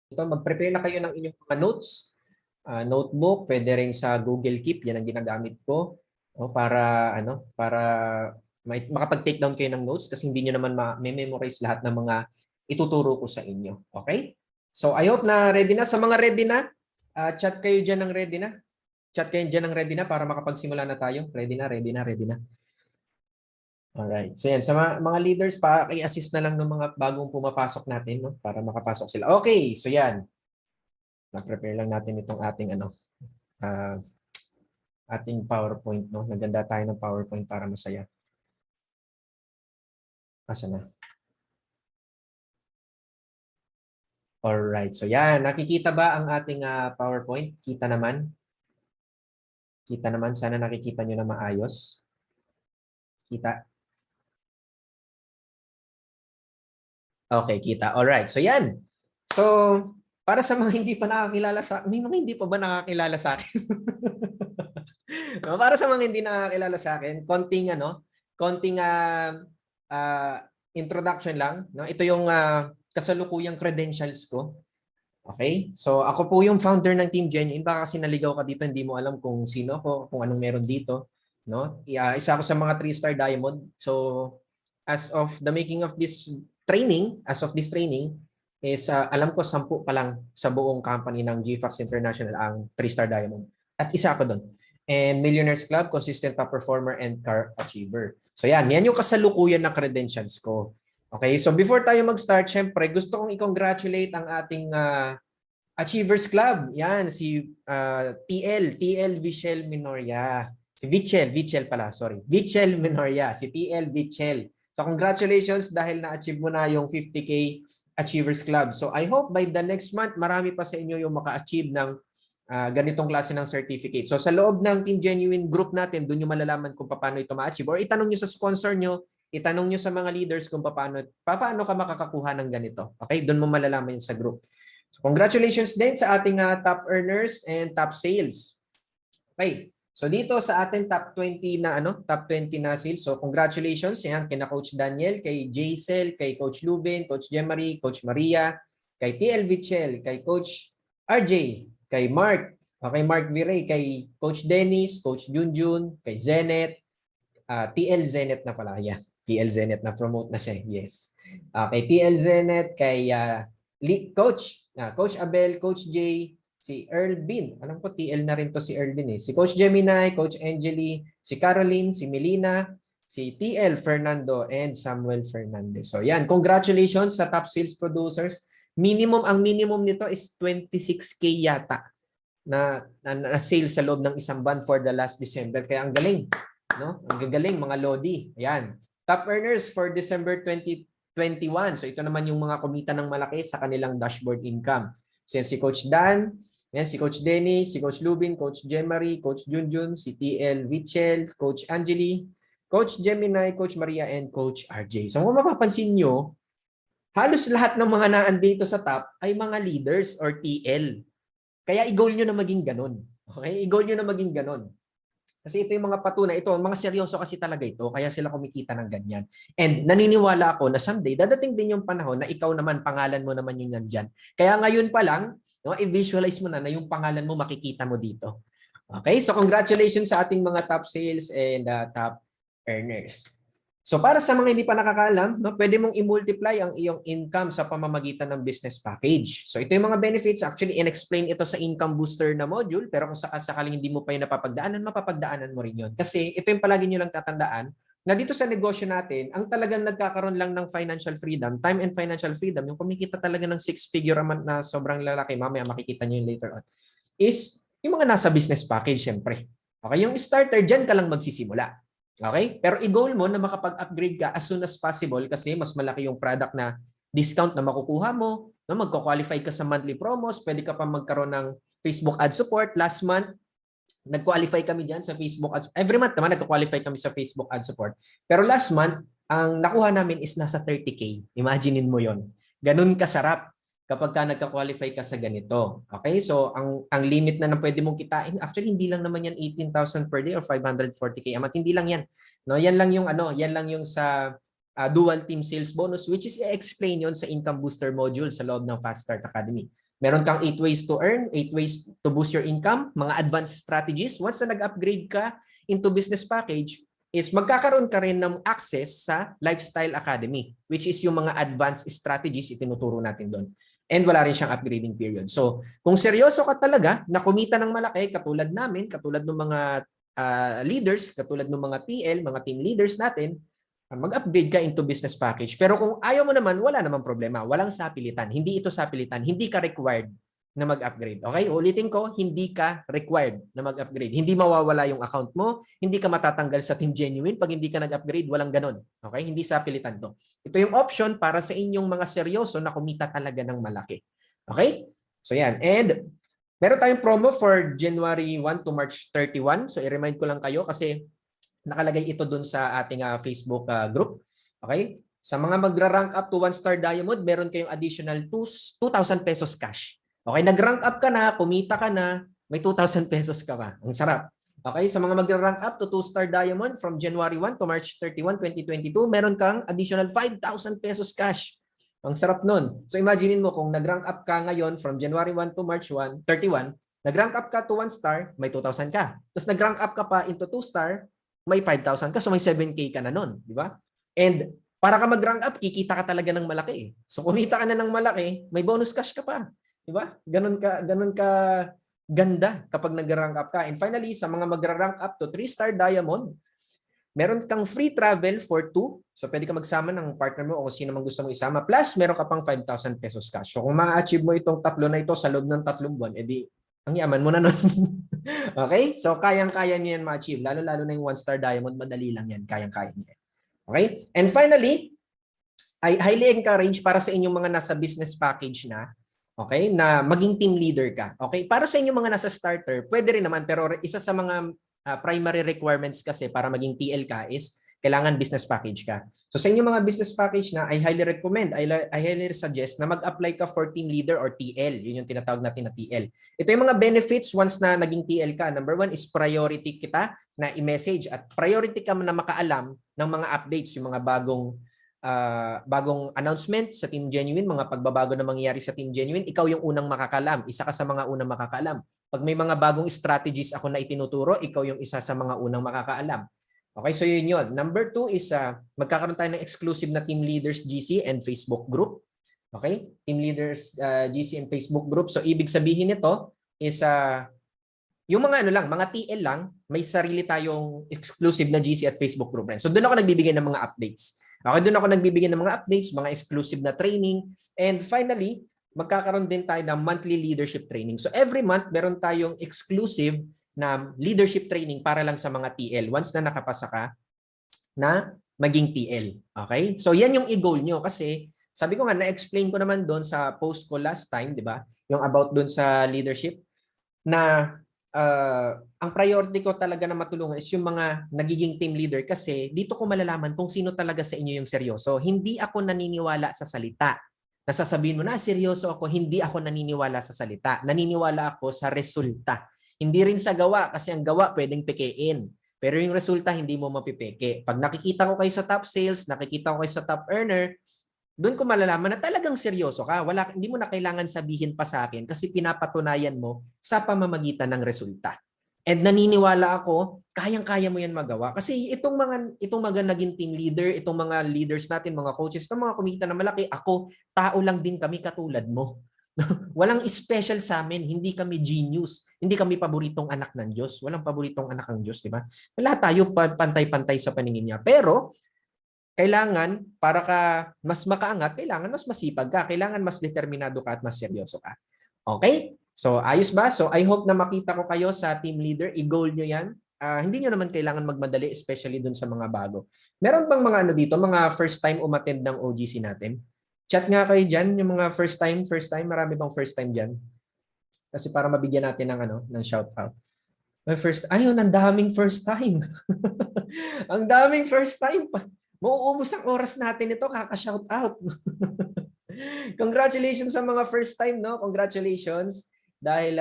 ito, mag-prepare na kayo ng inyong mga notes. Notebook, pwede rin sa Google Keep, yan ang ginagamit ko. Para makapag-take down kayo ng notes kasi hindi nyo naman ma-memorize lahat ng mga ituturo ko sa inyo. Okay? So I hope na ready na. Sa mga ready na, chat kayo dyan ng ready na. Chat kayo dyan ng ready na para makapagsimula na tayo. Ready na, ready na, ready na. Alright. So yan, sa mga leaders, i-assist na lang ng mga bagong pumapasok natin, no? Para makapasok sila. Okay, so yan. Na-prepare lang natin itong ating PowerPoint, no? Naganda tayo ng PowerPoint para masaya. Asa na? Alright, so yan. Nakikita ba ang ating PowerPoint? Kita naman? Kita naman. Sana nakikita nyo na maayos. Kita? Okay, kita. Alright, so yan. So, para sa mga hindi pa nakakilala sa akin, may mga hindi pa ba nakakilala sa akin? No, para sa mga hindi nakakilala sa akin, konting introduction lang, no? Ito yung kasalukuyang credentials ko. Okay? So ako po yung founder ng Team Genuine. Baka kasi naligaw ka dito, hindi mo alam kung sino ako, kung anong meron dito, no? Isa ako sa mga 3-star diamond. So as of the making of this training, is alam ko 10 pa lang sa buong company ng GFAX International ang 3-star diamond. At isa ako doon. And Millionaires Club, consistent top performer and car achiever. So yan yung kasalukuyan na credentials ko. Okay, so before tayo mag-start, syempre gusto kong i-congratulate ang ating Achievers Club. Yan, si TL Vichel Minoria. Si Vichel pala, sorry. Vichel Minoria, si TL Vichel. So congratulations dahil na-achieve mo na yung 50K Achievers Club. So I hope by the next month, marami pa sa inyo yung maka-achieve ng ganitong klase ng certificate. So sa loob ng Team Genuine group natin, doon nyo malalaman kung paano ito ma-achieve. Or itanong nyo sa sponsor nyo, itanong nyo sa mga leaders kung paano ka makakakuha ng ganito. Okay? Doon mo malalaman yun sa group. So congratulations din sa ating top earners and top sales. Okay. So dito sa ating top 20 na sales. So congratulations yan kina Coach Daniel, kay Jaisel, kay Coach Lubin, Coach Jemarie, Coach Maria, kay TL Vichel, kay Coach RJ, kay Mark, kay Mark Viray, kay Coach Dennis, Coach Junjun, kay Zenet, TL Zenet na pala. Yes, TL Zenet na promote na siya. Yes. Kay TL Zenet, kay Coach Abel, Coach J, si Earl Bin. Alam ko TL na rin to si Earl Bin eh. Si Coach Gemini, Coach Angeli, si Caroline, si Melina, si TL Fernando, and Samuel Fernandez. So yan, congratulations sa top sales producers. Ang minimum nito is 26K yata na sales sa loob ng isang buwan for the last December. Kaya ang galing, no? Ang gagaling mga lodi. Ayan. Top earners for December 2021. So ito naman yung mga kumita ng malaki sa kanilang dashboard income. So yan si Coach Dan, yan si Coach Dennis, si Coach Lubin, Coach Jemarie, Coach Junjun, si TL Vichel, Coach Angeli, Coach Gemini, Coach Maria, and Coach RJ. So kung mapapansin nyo, halos lahat ng mga naandito sa top ay mga leaders or TL. Kaya i-goal nyo na maging ganun. Okay? I-goal nyo na maging ganun. Kasi ito yung mga patunay. Ito, mga seryoso kasi talaga ito. Kaya sila kumikita ng ganyan. And naniniwala ako na someday, dadating din yung panahon na ikaw naman, pangalan mo naman yung nandyan. Kaya ngayon pa lang, no, i-visualize mo na yung pangalan mo makikita mo dito. Okay? So congratulations sa ating mga top sales and top earners. So para sa mga hindi pa nakakaalam, no, pwede mong i-multiply ang iyong income sa pamamagitan ng business package. So ito yung mga benefits. Actually, in-explain ito sa income booster na module. Pero kung sakaling hindi mo pa yung napapagdaanan, mapapagdaanan mo rin yun. Kasi ito yung palagi nyo lang tatandaan na dito sa negosyo natin, ang talagang nagkakaroon lang ng financial freedom, time and financial freedom, yung kumikita talaga ng 6-figure amount na sobrang lalaki, mamaya makikita nyo yun later on, is yung mga nasa business package, syempre. Okay, yung starter, dyan ka lang magsisimula. Okay? Pero i-goal mo na makapag-upgrade ka as soon as possible kasi mas malaki yung product na discount na makukuha mo. No, magko-qualify ka sa monthly promos, pwede ka pa magkaroon ng Facebook ad support. Last month, nag-qualify kami diyan sa Facebook ads. Every month naman nagko-qualify kami sa Facebook ad support. Pero last month, ang nakuha namin is nasa 30K. Imaginein mo 'yon. Ganun kasarap kapag ka nagka-qualify ka sa ganito. Okay? So, ang limit na pwede mong kitain, actually hindi lang naman yan 18,000 per day or 540K. Amat hindi lang yan. No, yan lang yung sa dual team sales bonus which is i-explain yon sa income booster module sa loob ng Fast Start Academy. Meron kang 8 ways to earn, 8 ways to boost your income, mga advanced strategies. Once na nag-upgrade ka into business package, is magkakaroon ka rin ng access sa Lifestyle Academy, which is yung mga advanced strategies itinuturo natin doon. And wala rin siyang upgrading period. So, kung seryoso ka talaga na kumita ng malaki, katulad namin, katulad ng mga leaders, katulad ng mga TL, mga team leaders natin, mag-upgrade ka into business package. Pero kung ayaw mo naman, wala namang problema. Walang sapilitan. Hindi ito sapilitan. Hindi ka required na mag-upgrade. Okay? Ulitin ko, hindi ka required na mag-upgrade. Hindi mawawala yung account mo. Hindi ka matatanggal sa Team Genuine pag hindi ka nag-upgrade. Walang ganon. Okay? Hindi sapilitan to. Ito yung option para sa inyong mga seryoso na kumita talaga ng malaki. Okay? So yan. And meron tayong promo for January 1 to March 31. So i-remind ko lang kayo kasi nakalagay ito dun sa ating Facebook group. Okay? Sa mga magra-rank up to 1-star diamond, meron kayong additional 2,000 pesos cash. Okay, nag-rank up ka na, kumita ka na, may 2,000 pesos ka pa. Ang sarap. Okay, sa mga magra-rank up to 2-star diamond from January 1 to March 31, 2022, meron kang additional 5,000 pesos cash. Ang sarap nun. So imagine mo kung nag-rank up ka ngayon from January 1 to March 31, nag-rank up ka to 1-star, may 2,000 ka. Tapos nag-rank up ka pa into 2-star, may 5,000 ka. So may 7K ka na nun. Di ba? And para ka mag-rank up, kikita ka talaga ng malaki. So kumita ka na ng malaki, may bonus cash ka pa. Di ba? Ganun ka ganda kapag nag-rank up ka. And finally, sa mga magra-rank up to 3-star diamond, meron kang free travel for 2. So pwede ka magsama ng partner mo o kung sino man gusto mong isama. Plus, meron ka pang 5,000 pesos cash. So kung ma-achieve mo itong tatlo na ito sa loob ng 3 buwan, edi ang yaman mo na nun. Okay? So kayang-kaya niyo yan ma-achieve. Lalo-lalo na yung 1-star diamond, madali lang yan. Kayang-kaya niyo yan. Okay? And finally, I highly encourage para sa inyong mga nasa business package na, okay, na maging team leader ka. Okay? Para sa inyong mga nasa starter, pwede rin naman, pero isa sa mga primary requirements kasi para maging TL ka is kailangan business package ka. So sa inyong mga business package na, I highly recommend, I highly suggest na mag-apply ka for team leader or TL. Yun yung tinatawag natin na TL. Ito yung mga benefits once na naging TL ka. Number 1 is priority kita na i-message at priority ka na makaalam ng mga updates, yung mga bagong announcement sa Team Genuine, mga pagbabago na mangyayari sa Team Genuine, ikaw yung unang makakalam. Isa ka sa mga unang makakalam. Pag may mga bagong strategies ako na itinuturo, ikaw yung isa sa mga unang makakaalam. Okay, so yun yun. Number 2 is magkakaroon tayo ng exclusive na Team Leaders GC and Facebook group. Okay? Team Leaders GC and Facebook group. So ibig sabihin nito is yung mga mga TL lang, may sarili tayong exclusive na GC at Facebook group. So doon ako nagbibigay ng mga updates. Okay, doon ako nagbibigay ng mga updates, mga exclusive na training. And finally, magkakaroon din tayo ng monthly leadership training. So every month, meron tayong exclusive na leadership training para lang sa mga TL once na nakapasa ka na maging TL. Okay? So yan yung i-goal nyo kasi sabi ko nga, na-explain ko naman doon sa post ko last time, di ba? Yung about doon sa leadership na ang priority ko talaga na matulungan is yung mga nagiging team leader kasi dito ko malalaman kung sino talaga sa inyo yung seryoso. Hindi ako naniniwala sa salita. Nasasabihin mo na, seryoso ako, hindi ako naniniwala sa salita. Naniniwala ako sa resulta. Hindi rin sa gawa kasi ang gawa pwedeng pekein. Pero yung resulta hindi mo mapipeke. Pag nakikita ko kayo sa top sales, nakikita ko kayo sa top earner, doon ko malalaman na talagang seryoso ka. Hindi mo na kailangan sabihin pa sa akin kasi pinapatunayan mo sa pamamagitan ng resulta. And naniniwala ako, kayang-kaya mo yan magawa. Kasi itong mga naging team leader, itong mga leaders natin, mga coaches, itong mga kumita na malaki, ako, tao lang din kami katulad mo. Walang special sa amin, hindi kami genius, hindi kami paboritong anak ng Diyos. Walang paboritong anak ng Diyos, di ba? Lahat tayo pantay-pantay sa paningin niya. Pero kailangan, para ka mas makaangat, kailangan mas masipag ka, kailangan mas determinado ka at mas seryoso ka. Okay? So, ayos ba? So, I hope na makita ko kayo sa team leader. I-goal nyo yan. Hindi nyo naman kailangan magmadali, especially dun sa mga bago. Meron bang mga dito, mga first time umattend ng OGC natin? Chat nga kayo dyan, yung mga first time. Marami bang first time dyan? Kasi para mabigyan natin ng shout out. Ayun, ang daming first time. Ang daming first time. Mauubos ang oras natin ito, kaka-shout out. Congratulations sa mga first time, no? Congratulations. Dahil,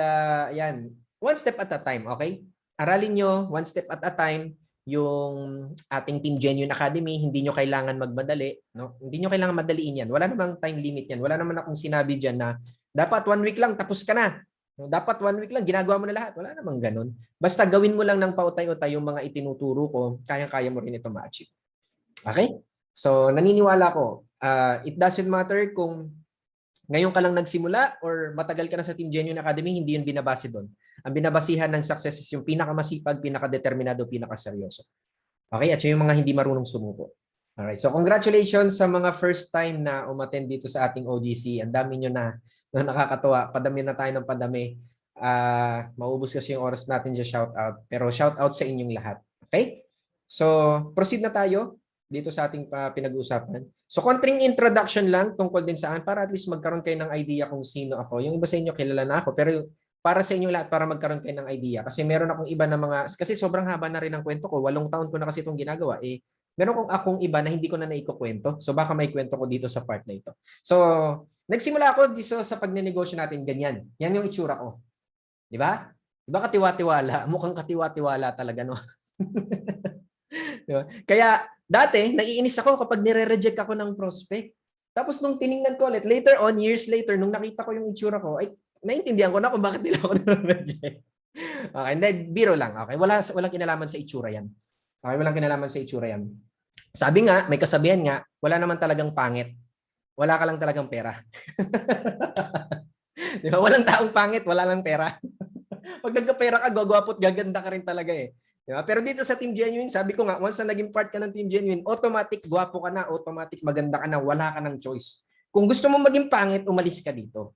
yan, one step at a time, okay? Aralin nyo, one step at a time, yung ating Team Genuine Academy, hindi nyo kailangan magmadali, no? Hindi nyo kailangan madaliin yan. Wala namang time limit yan. Wala naman akong sinabi dyan na Dapat 1 week lang, tapos ka na. Dapat 1 week lang, ginagawa mo na lahat. Wala namang ganun. Basta gawin mo lang ng pautay-utay yung mga itinuturo ko, kayang-kaya mo rin ito ma-achieve. Okay? So, naniniwala ko, it doesn't matter kung ngayon ka lang nagsimula or matagal ka na sa Team Genuine Academy, hindi yun binabase doon. Ang binabasihan ng success is yung pinakamasipag, pinakadeterminado, pinakaseryoso. Okay? At yung mga hindi marunong sumuko. Alright. So, congratulations sa mga first time na umattend dito sa ating OGC. Ang dami nyo na nakakatuwa. Padami na tayo ng padami. Maubos kasi yung oras natin sa shoutout. Pero shoutout sa inyong lahat. Okay? So, proceed na tayo dito sa ating pinag-uusapan. So, konting introduction lang tungkol din saan para at least magkaroon kayo ng idea kung sino ako. Yung iba sa inyo kilala na ako, pero para sa inyo lahat, para magkaroon kayo ng idea. Kasi meron akong iba na mga, kasi sobrang haba na rin ang kwento ko. 8 taon ko na kasi itong ginagawa. Meron akong iba na hindi ko na naikukwento. So, baka may kwento ko dito sa part na ito. So, nagsimula ako dito sa pagnenegosyo natin, ganyan. Yan yung itsura ko. Di ba? Di ba katiwa-tiwala? Mukhang katiwa-tiwala talaga, no? Diba? Kaya dati, naiinis ako kapag nire-reject ako ng prospect. Tapos nung tiningnan ko ulit, later on, years later, nung nakita ko yung itsura ko, ay naintindihan ko na kung bakit nila ako nire-reject. Okay, hindi, biro lang. Okay, walang kinalaman sa itsura yan. Okay, walang kinalaman sa itsura yan. Sabi nga, may kasabihan nga, wala naman talagang pangit. Wala ka lang talagang pera. Di ba? Walang taong pangit, wala lang pera. Pag nagka-pera ka, gagwapo't gaganda ka rin talaga eh. Diba? Pero dito sa Team Genuine, sabi ko nga, once na naging part ka ng Team Genuine, automatic gwapo ka na, automatic maganda ka na, wala ka ng choice. Kung gusto mo maging pangit, umalis ka dito.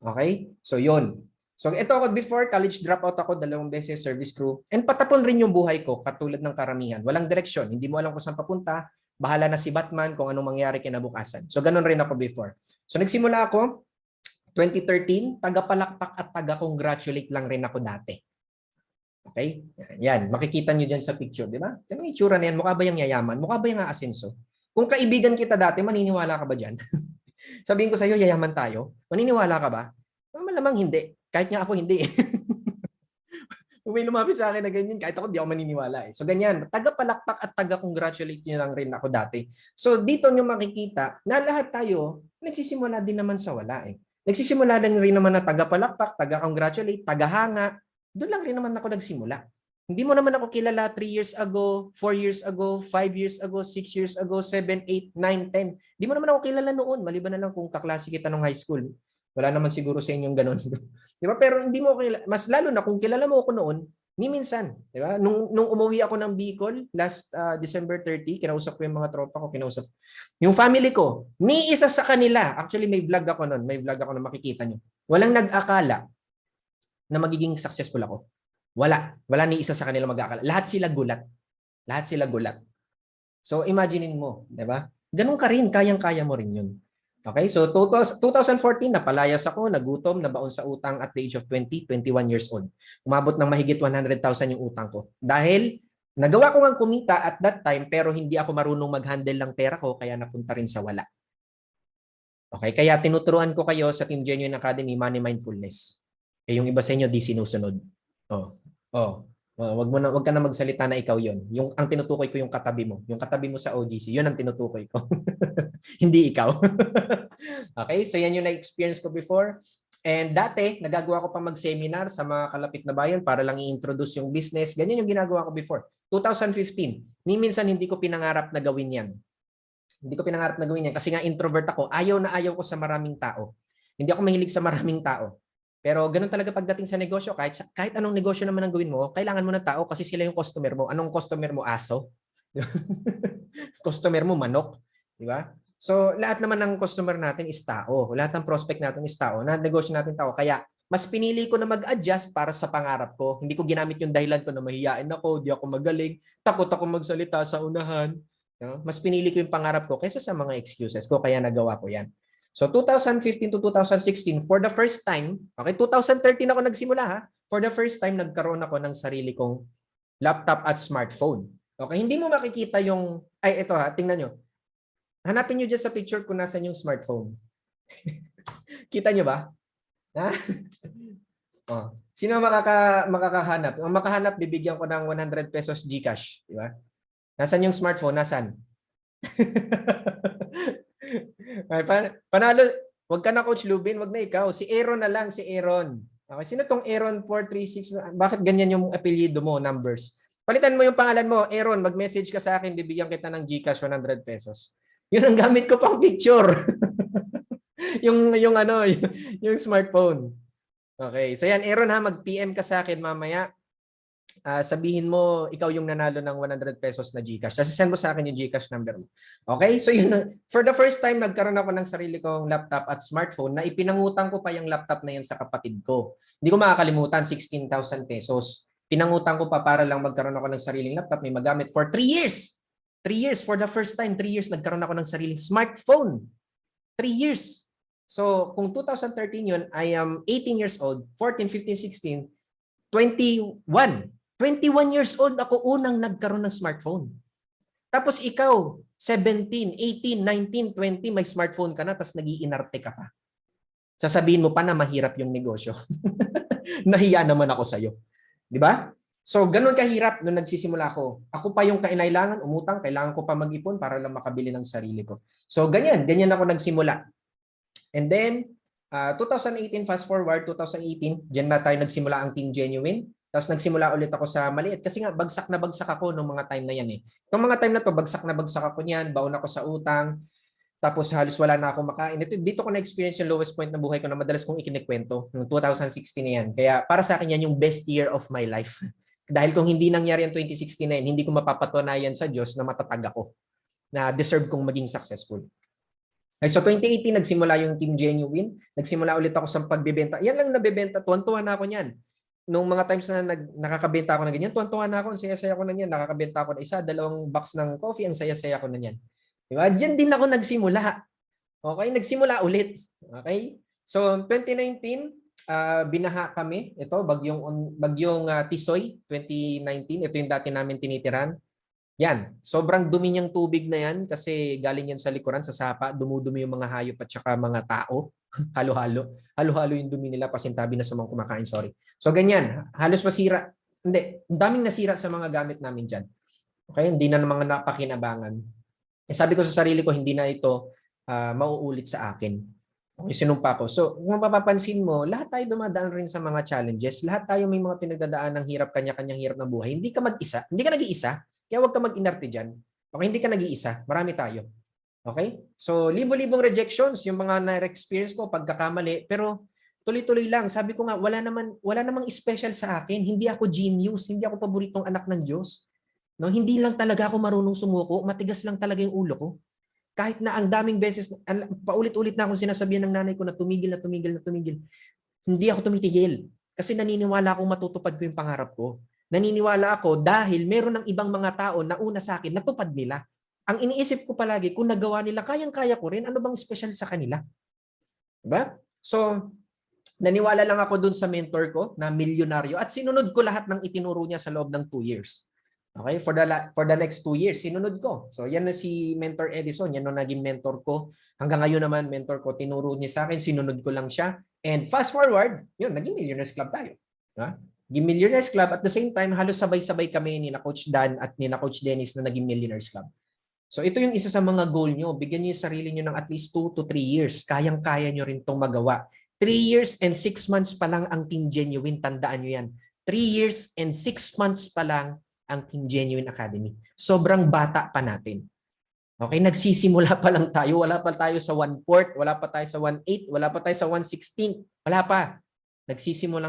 Okay? So, yun. So, ito ako before, college dropout ako, 2 beses, service crew. And patapon rin yung buhay ko, katulad ng karamihan. Walang direksyon, hindi mo alam kung saan papunta. Bahala na si Batman kung anong mangyari kinabukasan. So, ganun rin ako before. So, nagsimula ako, 2013, taga-palakpak at taga-congratulate lang rin ako dati. Okay? Yan. Makikita nyo dyan sa picture, di ba? Yung itsura na yan, mukha ba yung yayaman? Mukha ba yung aasenso? Kung kaibigan kita dati, maniniwala ka ba dyan? Sabihin ko sa iyo, yayaman tayo. Maniniwala ka ba? Malamang hindi. Kahit nga ako hindi. Kung may lumapit sa akin na ganyan, kahit ako di ako maniniwala eh. So ganyan, taga-palakpak at taga-congratulate nyo lang rin ako dati. So dito nyo makikita na lahat tayo, nagsisimula din naman sa wala eh. Nagsisimula din rin naman na taga-palakpak, taga-congratulate, taga-hanga. Doon lang rin naman ako nagsimula. Hindi mo naman ako kilala 3 years ago, 4 years ago, 5 years ago, 6 years ago, 7, 8, 9, 10. Hindi mo naman ako kilala noon, maliban na lang kung kaklase kita nung high school. Wala naman siguro sa inyong ganun. Di ba? Pero hindi mo kilala, mas lalo na kung kilala mo ako noon, ni minsan, di ba? Nung umuwi ako ng Bicol last December 30, kinausap ko yung mga tropa ko, kinausap yung family ko. Ni isa sa kanila, actually may vlog ako noon, may vlog ako na makikita nyo. Walang nag-akala na magiging successful ako. Wala ni isa sa kanila mag-aakala. Lahat sila gulat. Lahat sila gulat. So imaginein mo, 'di ba? Ganun ka rin, kayang-kaya mo rin 'yun. Okay? So 2014 napalayas ako, nagutom, nabaon sa utang at the age of 20, 21 years old. Umabot ng mahigit 100,000 yung utang ko. Dahil nagawa ko ngang kumita at that time pero hindi ako marunong mag-handle ng pera ko kaya napunta rin sa wala. Okay? Kaya tinuturuan ko kayo sa Team Genuine Academy Money Mindfulness. Yung iba sa inyo di sinusunod. Wag ka na magsalita na ikaw 'yon. Yung ang tinutukoy ko yung katabi mo. Yung katabi mo sa OGC, 'yun ang tinutukoy ko. Hindi ikaw. Okay, so yan yung na-experience ko before. And dati, nagagawa ko pa mag-seminar sa mga kalapit na bayan para lang i-introduce yung business. Ganyan yung ginagawa ko before. 2015, ni minsan hindi ko pinangarap na gawin yan. Hindi ko pinangarap na gawin yan kasi nga introvert ako. Ayaw na ayaw ko sa maraming tao. Hindi ako mahilig sa maraming tao. Pero ganun talaga pagdating sa negosyo, kahit anong negosyo naman ang gawin mo, kailangan mo ng tao kasi sila yung customer mo. Anong customer mo? Aso? Customer mo manok, di ba? So lahat naman ng customer natin is tao. Lahat ng prospect natin is tao. Na negosyo natin tao. Kaya mas pinili ko na mag-adjust para sa pangarap ko. Hindi ko ginamit yung dahilan ko na mahihiyain ako, di ako magaling, takot ako magsalita sa unahan. No? Mas pinili ko yung pangarap ko kaysa sa mga excuses ko, kaya nagawa ko yan. So 2015 to 2016, for the first time, okay, 2013 ako nagsimula ha, for the first time nagkaroon ako ng sarili kong laptop at smartphone. Okay, hindi mo makikita yung, ay ito ha, tingnan nyo. Hanapin nyo dyan sa picture kung nasan yung smartphone. Kita nyo ba? Ha? Oh. Sino makakahanap? Ang makahanap, bibigyan ko ng 100 pesos GCash. Di ba? Nasan yung smartphone? Nasan? Ay, panalo, Wag ka na Coach Lubin, wag na ikaw. Si Aaron na lang, si Aaron. Okay, sino tong Aaron 436? Bakit ganyan yung apelyido mo, numbers? Palitan mo yung pangalan mo, Aaron, mag-message ka sa akin, bibigyan kita ng GCash 100 pesos. Yun ang gamit ko pang picture. yung ano, yung smartphone. Okay, so yan Aaron ha, mag-PM ka sa akin mamaya. Sabihin mo ikaw yung nanalo ng 100 pesos na GCash. Kasi send mo sa akin yung GCash number mo. Okay? So yun, for the first time nagkaroon ako ng sarili kong laptop at smartphone na ipinangutang ko pa yung laptop na yan sa kapatid ko. Hindi ko makakalimutan, 16,000 pesos. Pinangutang ko pa para lang magkaroon ako ng sariling laptop, may magamit for 3 years. 3 years for the first time, 3 years nagkaroon ako ng sariling smartphone. 3 years. So kung 2013 yun, I am 18 years old, 14, 15, 16, 21. 21 years old ako unang nagkaroon ng smartphone. Tapos ikaw, 17, 18, 19, 20, may smartphone ka na, tapos nag-iinarte ka pa. Sasabihin mo pa na mahirap yung negosyo. Nahiya naman ako sa'yo. Di ba? So, ganun kahirap nung nagsisimula ako. Ako pa yung kailangan, umutang, kailangan ko pa mag-ipon para lang makabili ng sarili ko. So, ganyan ako nagsimula. And then, 2018, fast forward, 2018, dyan na tayo nagsimula ang Team Genuine. Tapos nagsimula ulit ako sa maliit kasi nga bagsak na bagsak ako nung mga time na yan eh. Nung mga time na to, bagsak na bagsak ako niyan, baon ako sa utang, tapos halos wala na ako makain. Dito ko na-experience yung lowest point ng buhay ko na madalas kong ikinikwento, noong 2016 na yan. Kaya para sa akin yan yung best year of my life. Dahil kung hindi nangyari yung 2016 na yan, hindi ko mapapatunayan sa Diyos na matatag ako, na deserve kong maging successful. So 2018, nagsimula yung Team Genuine. Nagsimula ulit ako sa pagbebenta. Yan lang nabebenta. Tuwan-tuwa na ako niyan. Nung mga times na nakakabenta ako ng ganyan, tuwan-tuwa na ako. Ang saya-saya ko na niyan. Nakakabenta ako ng 1, 2 box ng coffee. Ang saya-saya ko na niyan. Diba? Diyan din ako nagsimula. Okay? Nagsimula ulit. Okay? So 2019, binaha kami. Ito, bagyong Tisoy, 2019. Ito yung dati namin tinitiran. Yan, sobrang dumi niyang tubig na yan kasi galing yan sa likuran, sa sapa, dumudumi yung mga hayop at saka mga tao. Halo-halo. Halo-halo yung dumi nila, pasintabi na sa mga kumakain, sorry. So ganyan, halos masira. Hindi, ang daming nasira sa mga gamit namin dyan. Okay, hindi na mga napakinabangan. Sabi ko sa sarili ko, hindi na ito mauulit sa akin. Okay, sinumpa ko. So kung mapapansin mo, lahat tayo dumadaan rin sa mga challenges. Lahat tayo may mga pinagdadaan ng hirap, kanya-kanyang hirap ng buhay. Hindi ka mag-isa, hindi ka nag-iisa. Kaya huwag ka mag-inarte dyan. Okay, hindi ka nag-iisa. Marami tayo. Okay? So, libo-libong rejections, yung mga na-experience ko, pagkakamali. Pero, tuloy-tuloy lang. Sabi ko nga, wala namang special sa akin. Hindi ako genius. Hindi ako paboritong anak ng Diyos. No? Hindi lang talaga ako marunong sumuko. Matigas lang talaga yung ulo ko. Kahit na ang daming beses, paulit-ulit na akong sinasabihan ng nanay ko na tumigil, na tumigil, na tumigil. Hindi ako tumitigil. Kasi naniniwala akong matutupad ko yung pangarap ko. Naniniwala ako dahil meron ng ibang mga tao na una sa akin, natupad nila. Ang iniisip ko palagi, kung nagawa nila, kayang-kaya ko rin, ano bang special sa kanila? Diba? So, naniwala lang ako dun sa mentor ko na milyonaryo at sinunod ko lahat ng itinuro niya sa loob ng 2 years. Okay? For the next 2 years, sinunod ko. So, yan na si Mentor Edison. Yan na naging mentor ko. Hanggang ngayon naman, mentor ko, tinuro niya sa akin, sinunod ko lang siya. And fast forward, yun, naging Millionaires Club tayo. Diba? Naging Millionaires Club at the same time, halos sabay-sabay kami ni na Coach Dan at ni na Coach Dennis na naging Millionaires Club. So ito yung isa sa mga goal nyo. Bigyan nyo yung sarili nyo ng at least 2 to 3 years. Kayang-kaya nyo rin itong magawa. 3 years and 6 months pa lang ang Team Genuine. Tandaan nyo yan. 3 years and 6 months pa lang ang Team Genuine Academy. Sobrang bata pa natin. Okay, nagsisimula pa lang tayo. Wala pa tayo sa 1/4, wala pa tayo sa 1/8, wala pa tayo sa 1/16. Wala pa.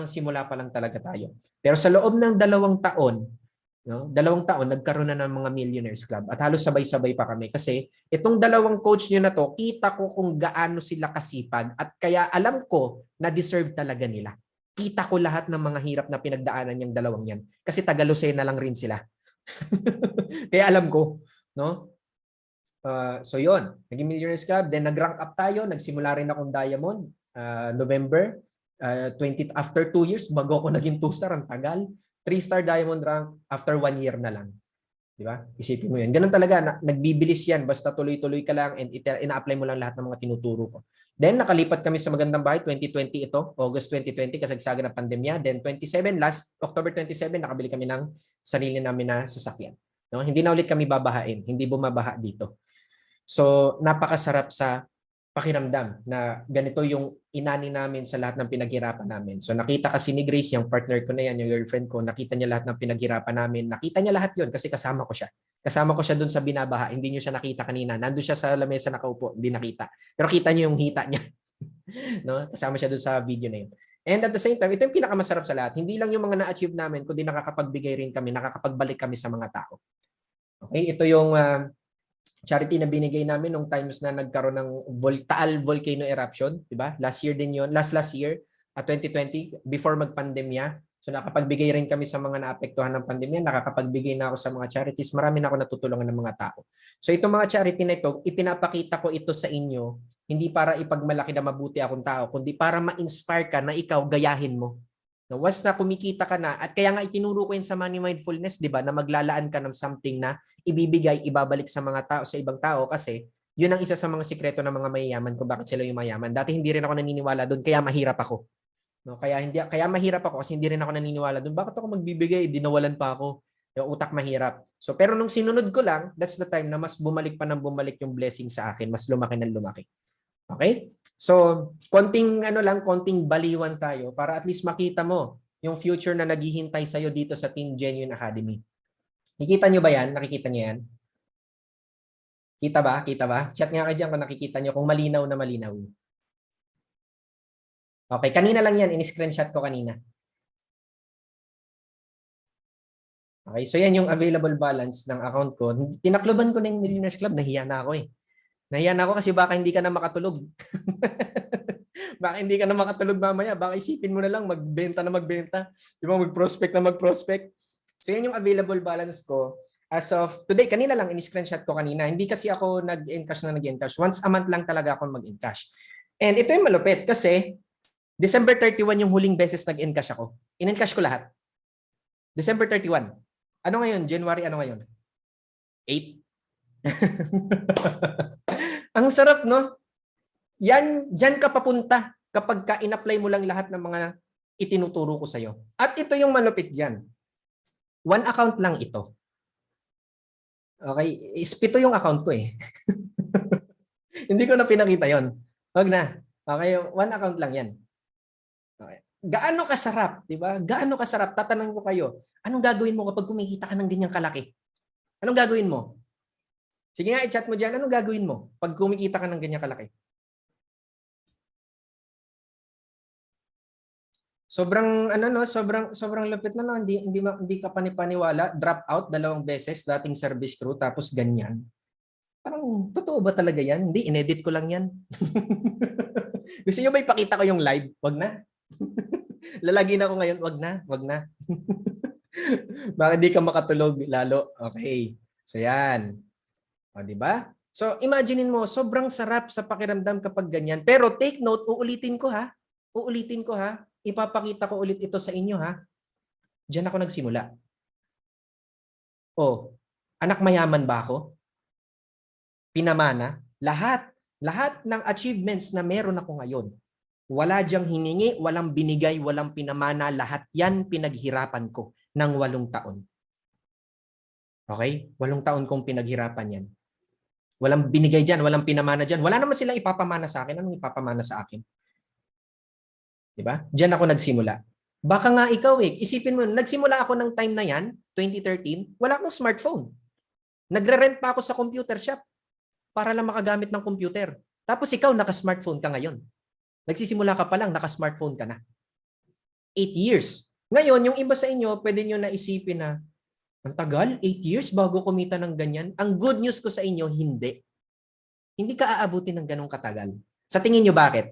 Simula pa lang talaga tayo. Pero sa loob ng 2 taon, no, 2 taon, nagkaroon na ng mga Millionaires Club at halos sabay-sabay pa kami kasi itong 2 coach nyo na to, kita ko kung gaano sila kasipag at kaya alam ko na deserve talaga nila. Kita ko lahat ng mga hirap na pinagdaanan yung 2 yan kasi taga Lucena lang rin sila. Kaya alam ko, no? So yon, naging Millionaires Club, then nag-rank up tayo, nagsimula rin akong Diamond, November 20, after 2 years, bago ako naging 2-star, ang tagal. 3-star Diamond rank after 1 year na lang. Di ba? Isipin mo yan. Ganun talaga, nagbibilis yan, basta tuloy-tuloy ka lang and ina-apply mo lang lahat ng mga tinuturo ko. Then nakalipat kami sa Magandang Bahay, 2020 ito, August 2020, kasagsagan ng pandemya. Then 27, last October 27, nakabili kami ng sarili namin na sasakyan. No? Hindi na ulit kami babahain, hindi bumabaha dito. So, napakasarap sa pakiramdam na ganito yung inani namin sa lahat ng pinaghirapan namin. So nakita kasi ni Grace, yung partner ko na yan, yung girlfriend ko, nakita niya lahat ng pinaghirapan namin. Nakita niya lahat yon kasi kasama ko siya. Kasama ko siya doon sa binabaha. Hindi niyo siya nakita kanina. Nandun siya sa lamesa nakaupo. Hindi nakita. Pero kita niyo yung hita niya. No? Kasama siya doon sa video na yun. And at the same time, ito yung pinakamasarap sa lahat. Hindi lang yung mga na-achieve namin, kundi nakakapagbigay rin kami, nakakapagbalik kami sa mga tao. Okay? Ito yung charity na binigay namin nung times na nagkaroon ng Taal volcano eruption, 'di ba? Last year din 'yon, last year, 2020 before magpandemya. So nakapagbigay rin kami sa mga naapektuhan ng pandemya, nakakapagbigay na ako sa mga charities, marami na ako natutulungan ng mga tao. So itong mga charity na ito, ipinapakita ko ito sa inyo, hindi para ipagmalaki na mabuti akong tao, kundi para ma-inspire ka na ikaw gayahin mo. No, once na kumikita ka na, at kaya nga itinuro ko yun sa money mindfulness, di ba, na maglalaan ka ng something na ibibigay, ibabalik sa mga tao, sa ibang tao, kasi yun ang isa sa mga sikreto ng mga mayayaman kung bakit sila yung mayaman. Dati hindi rin ako naniniwala doon, kaya mahirap ako. No, kaya mahirap ako kasi hindi rin ako naniniwala doon. Bakit ako magbibigay? Dinawalan pa ako. Yung utak mahirap. So pero nung sinunod ko lang, that's the time na mas bumalik pa ng bumalik yung blessing sa akin, mas lumaki ng lumaki. Okay? So, konting konting baliwan tayo para at least makita mo yung future na naghihintay sa iyo dito sa Team Genuine Academy. Nakikita niyo ba 'yan? Nakikita niyo 'yan? Kita ba? Kita ba? Chat nga kayo diyan kung nakikita niyo, kung malinaw na malinaw. Okay, kanina lang 'yan, in-screenshot ko kanina. Okay, so yan yung available balance ng account ko. Tinakloban ko na yung Millionaires Club, nahiya na ako eh. Nahiya na ako kasi baka hindi ka na makatulog. Baka hindi ka na makatulog mamaya. Baka isipin mo na lang magbenta na magbenta. Di ba? Mag-prospect na mag-prospect. So yan yung available balance ko. As of today, kanina lang, in-screenshot ko kanina. Hindi kasi ako nag-encash na nag-encash. Once a month lang talaga ako mag-encash. And ito yung malupit kasi December 31 yung huling beses nag-encash ako. In-encash ko lahat. December 31. Ano ngayon? January ano ngayon? 8? Ang sarap, no? Diyan ka papunta kapag ka in-apply mo lang lahat ng mga itinuturo ko sa'yo. At ito yung malupit diyan. One account lang ito. Okay? Pito yung account ko eh. Hindi ko na pinakita yon. Wag na. Okay? One account lang yan. Okay. Gaano kasarap, di ba? Gaano kasarap? Tatanungin ko kayo, anong gagawin mo kapag kumikita ka ng ganyang kalaki? Anong gagawin mo? Sige nga, i-chat mo diyan, anong gagawin mo pag kumikita ka ng ganyang kalaki? Sobrang lupit na, no? Hindi ka panipaniwala, drop out 2 beses dating service crew tapos ganyan. Parang totoo ba talaga 'yan? Hindi, inedit ko lang 'yan. Gusto niyo ba ipakita ko yung live? Wag na. Lalagyan ako ngayon, wag na. Baka di ka makatulog lalo. Okay. So yan. O, di ba? So imaginein mo, sobrang sarap sa pakiramdam kapag ganyan. Pero take note, uulitin ko ha. Ipapakita ko ulit ito sa inyo ha. Diyan ako nagsimula. Oh, anak mayaman ba ako? Pinamana? Lahat ng achievements na meron ako ngayon. Wala diyang hiningi, walang binigay, walang pinamana. Lahat yan pinaghirapan ko ng 8 taon. Okay? 8 taon kong pinaghirapan yan. Walang binigay dyan, walang pinamana dyan. Wala naman silang ipapamana sa akin. Anong ipapamana sa akin? Diba? Diyan ako nagsimula. Baka nga ikaw isipin mo, nagsimula ako ng time na yan, 2013, wala akong smartphone. Nagre-rent pa ako sa computer shop para lang makagamit ng computer. Tapos ikaw, naka-smartphone ka ngayon. Nagsisimula ka pa lang, naka-smartphone ka na. 8 years. Ngayon, yung iba sa inyo, pwede nyo naisipin na, ang tagal, 8 years bago kumita ng ganyan. Ang good news ko sa inyo, hindi. Hindi ka aabutin ng ganong katagal. Sa tingin nyo bakit?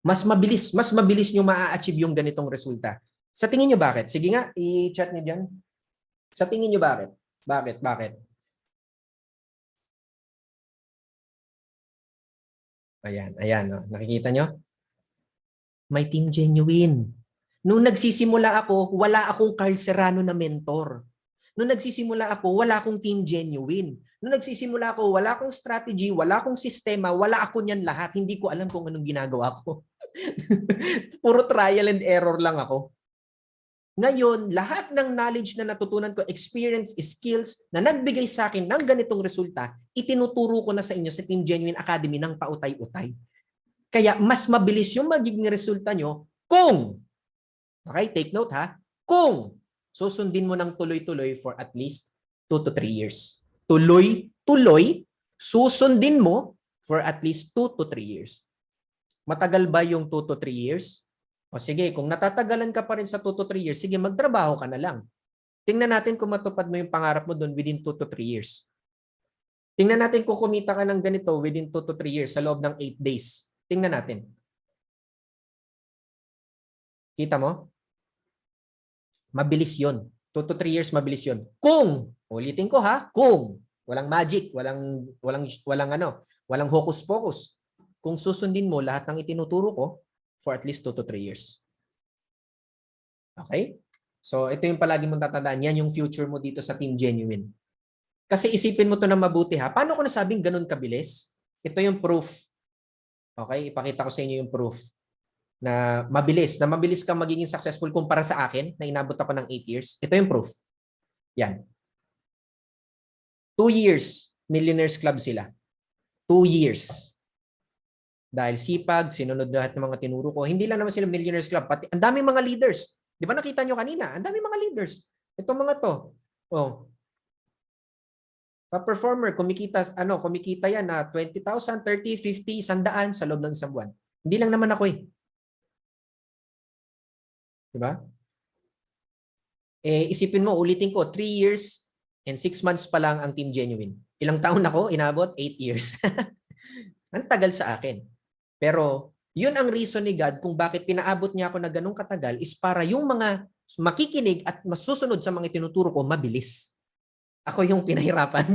Mas mabilis nyo maa-achieve yung ganitong resulta. Sa tingin nyo bakit? Sige nga, i-chat nyo dyan. Sa tingin nyo bakit? Bakit? Ayan. Oh. Nakikita nyo? May Team Genuine. Nung nagsisimula ako, wala akong Carl Serrano na mentor. Nung nagsisimula ako, wala akong Team Genuine. Nung nagsisimula ako, wala akong strategy, wala akong sistema, wala ako niyan lahat. Hindi ko alam kung anong ginagawa ko. Puro trial and error lang ako. Ngayon, lahat ng knowledge na natutunan ko, experience, skills na nagbigay sa akin ng ganitong resulta, itinuturo ko na sa inyo sa Team Genuine Academy ng pautay-utay. Kaya mas mabilis yung magiging resulta nyo kung, okay, take note ha, kung susundin mo ng tuloy-tuloy for at least 2 to 3 years. Tuloy-tuloy, susundin mo for at least 2 to 3 years. Matagal ba yung 2 to 3 years? O sige, kung natatagalan ka pa rin sa 2 to 3 years, sige, magtrabaho ka na lang. Tingnan natin kung matupad mo yung pangarap mo doon within 2 to 3 years. Tingnan natin kung kumita ka ng ganito within 2 to 3 years sa loob ng 8 days. Tingnan natin. Kita mo? Mabilis yon. 2 to 3 years, mabilis yon. Kung, ulitin ko ha, kung walang magic, walang hocus pocus. Kung susundin mo lahat ng itinuturo ko for at least 2 to 3 years. Okay? So, ito yung palagi mong tatandaan. Yan yung future mo dito sa Team Genuine. Kasi isipin mo to na mabuti ha. Paano ko nasabing ganun kabilis? Ito yung proof. Okay? Ipakita ko sa inyo yung proof na mabilis ka magiging successful kumpara sa akin na inabot ako ng 8 years. Ito yung proof. Yan. 2 years, Millionaires Club sila. 2 years. Dahil sipag, sinunod lahat ng mga tinuro ko. Hindi lang naman sila Millionaires Club, pati ang daming mga leaders. Di ba nakita nyo kanina? Ang daming mga leaders. Itong mga to. Oh. Pa-performer, kumikita yan na 20,000, 30, 50, 100 sa loob ng isang buwan. Hindi lang naman ako eh. Di ba? Eh, isipin mo, ulitin ko, 3 years and 6 months pa lang ang Team Genuine. Ilang taon ako? Inabot? 8 years. Ang tagal sa akin. Pero, yun ang reason ni God kung bakit pinaabot niya ako na ganun katagal is para yung mga makikinig at masusunod sa mga tinuturo ko, mabilis. Ako yung pinahirapan.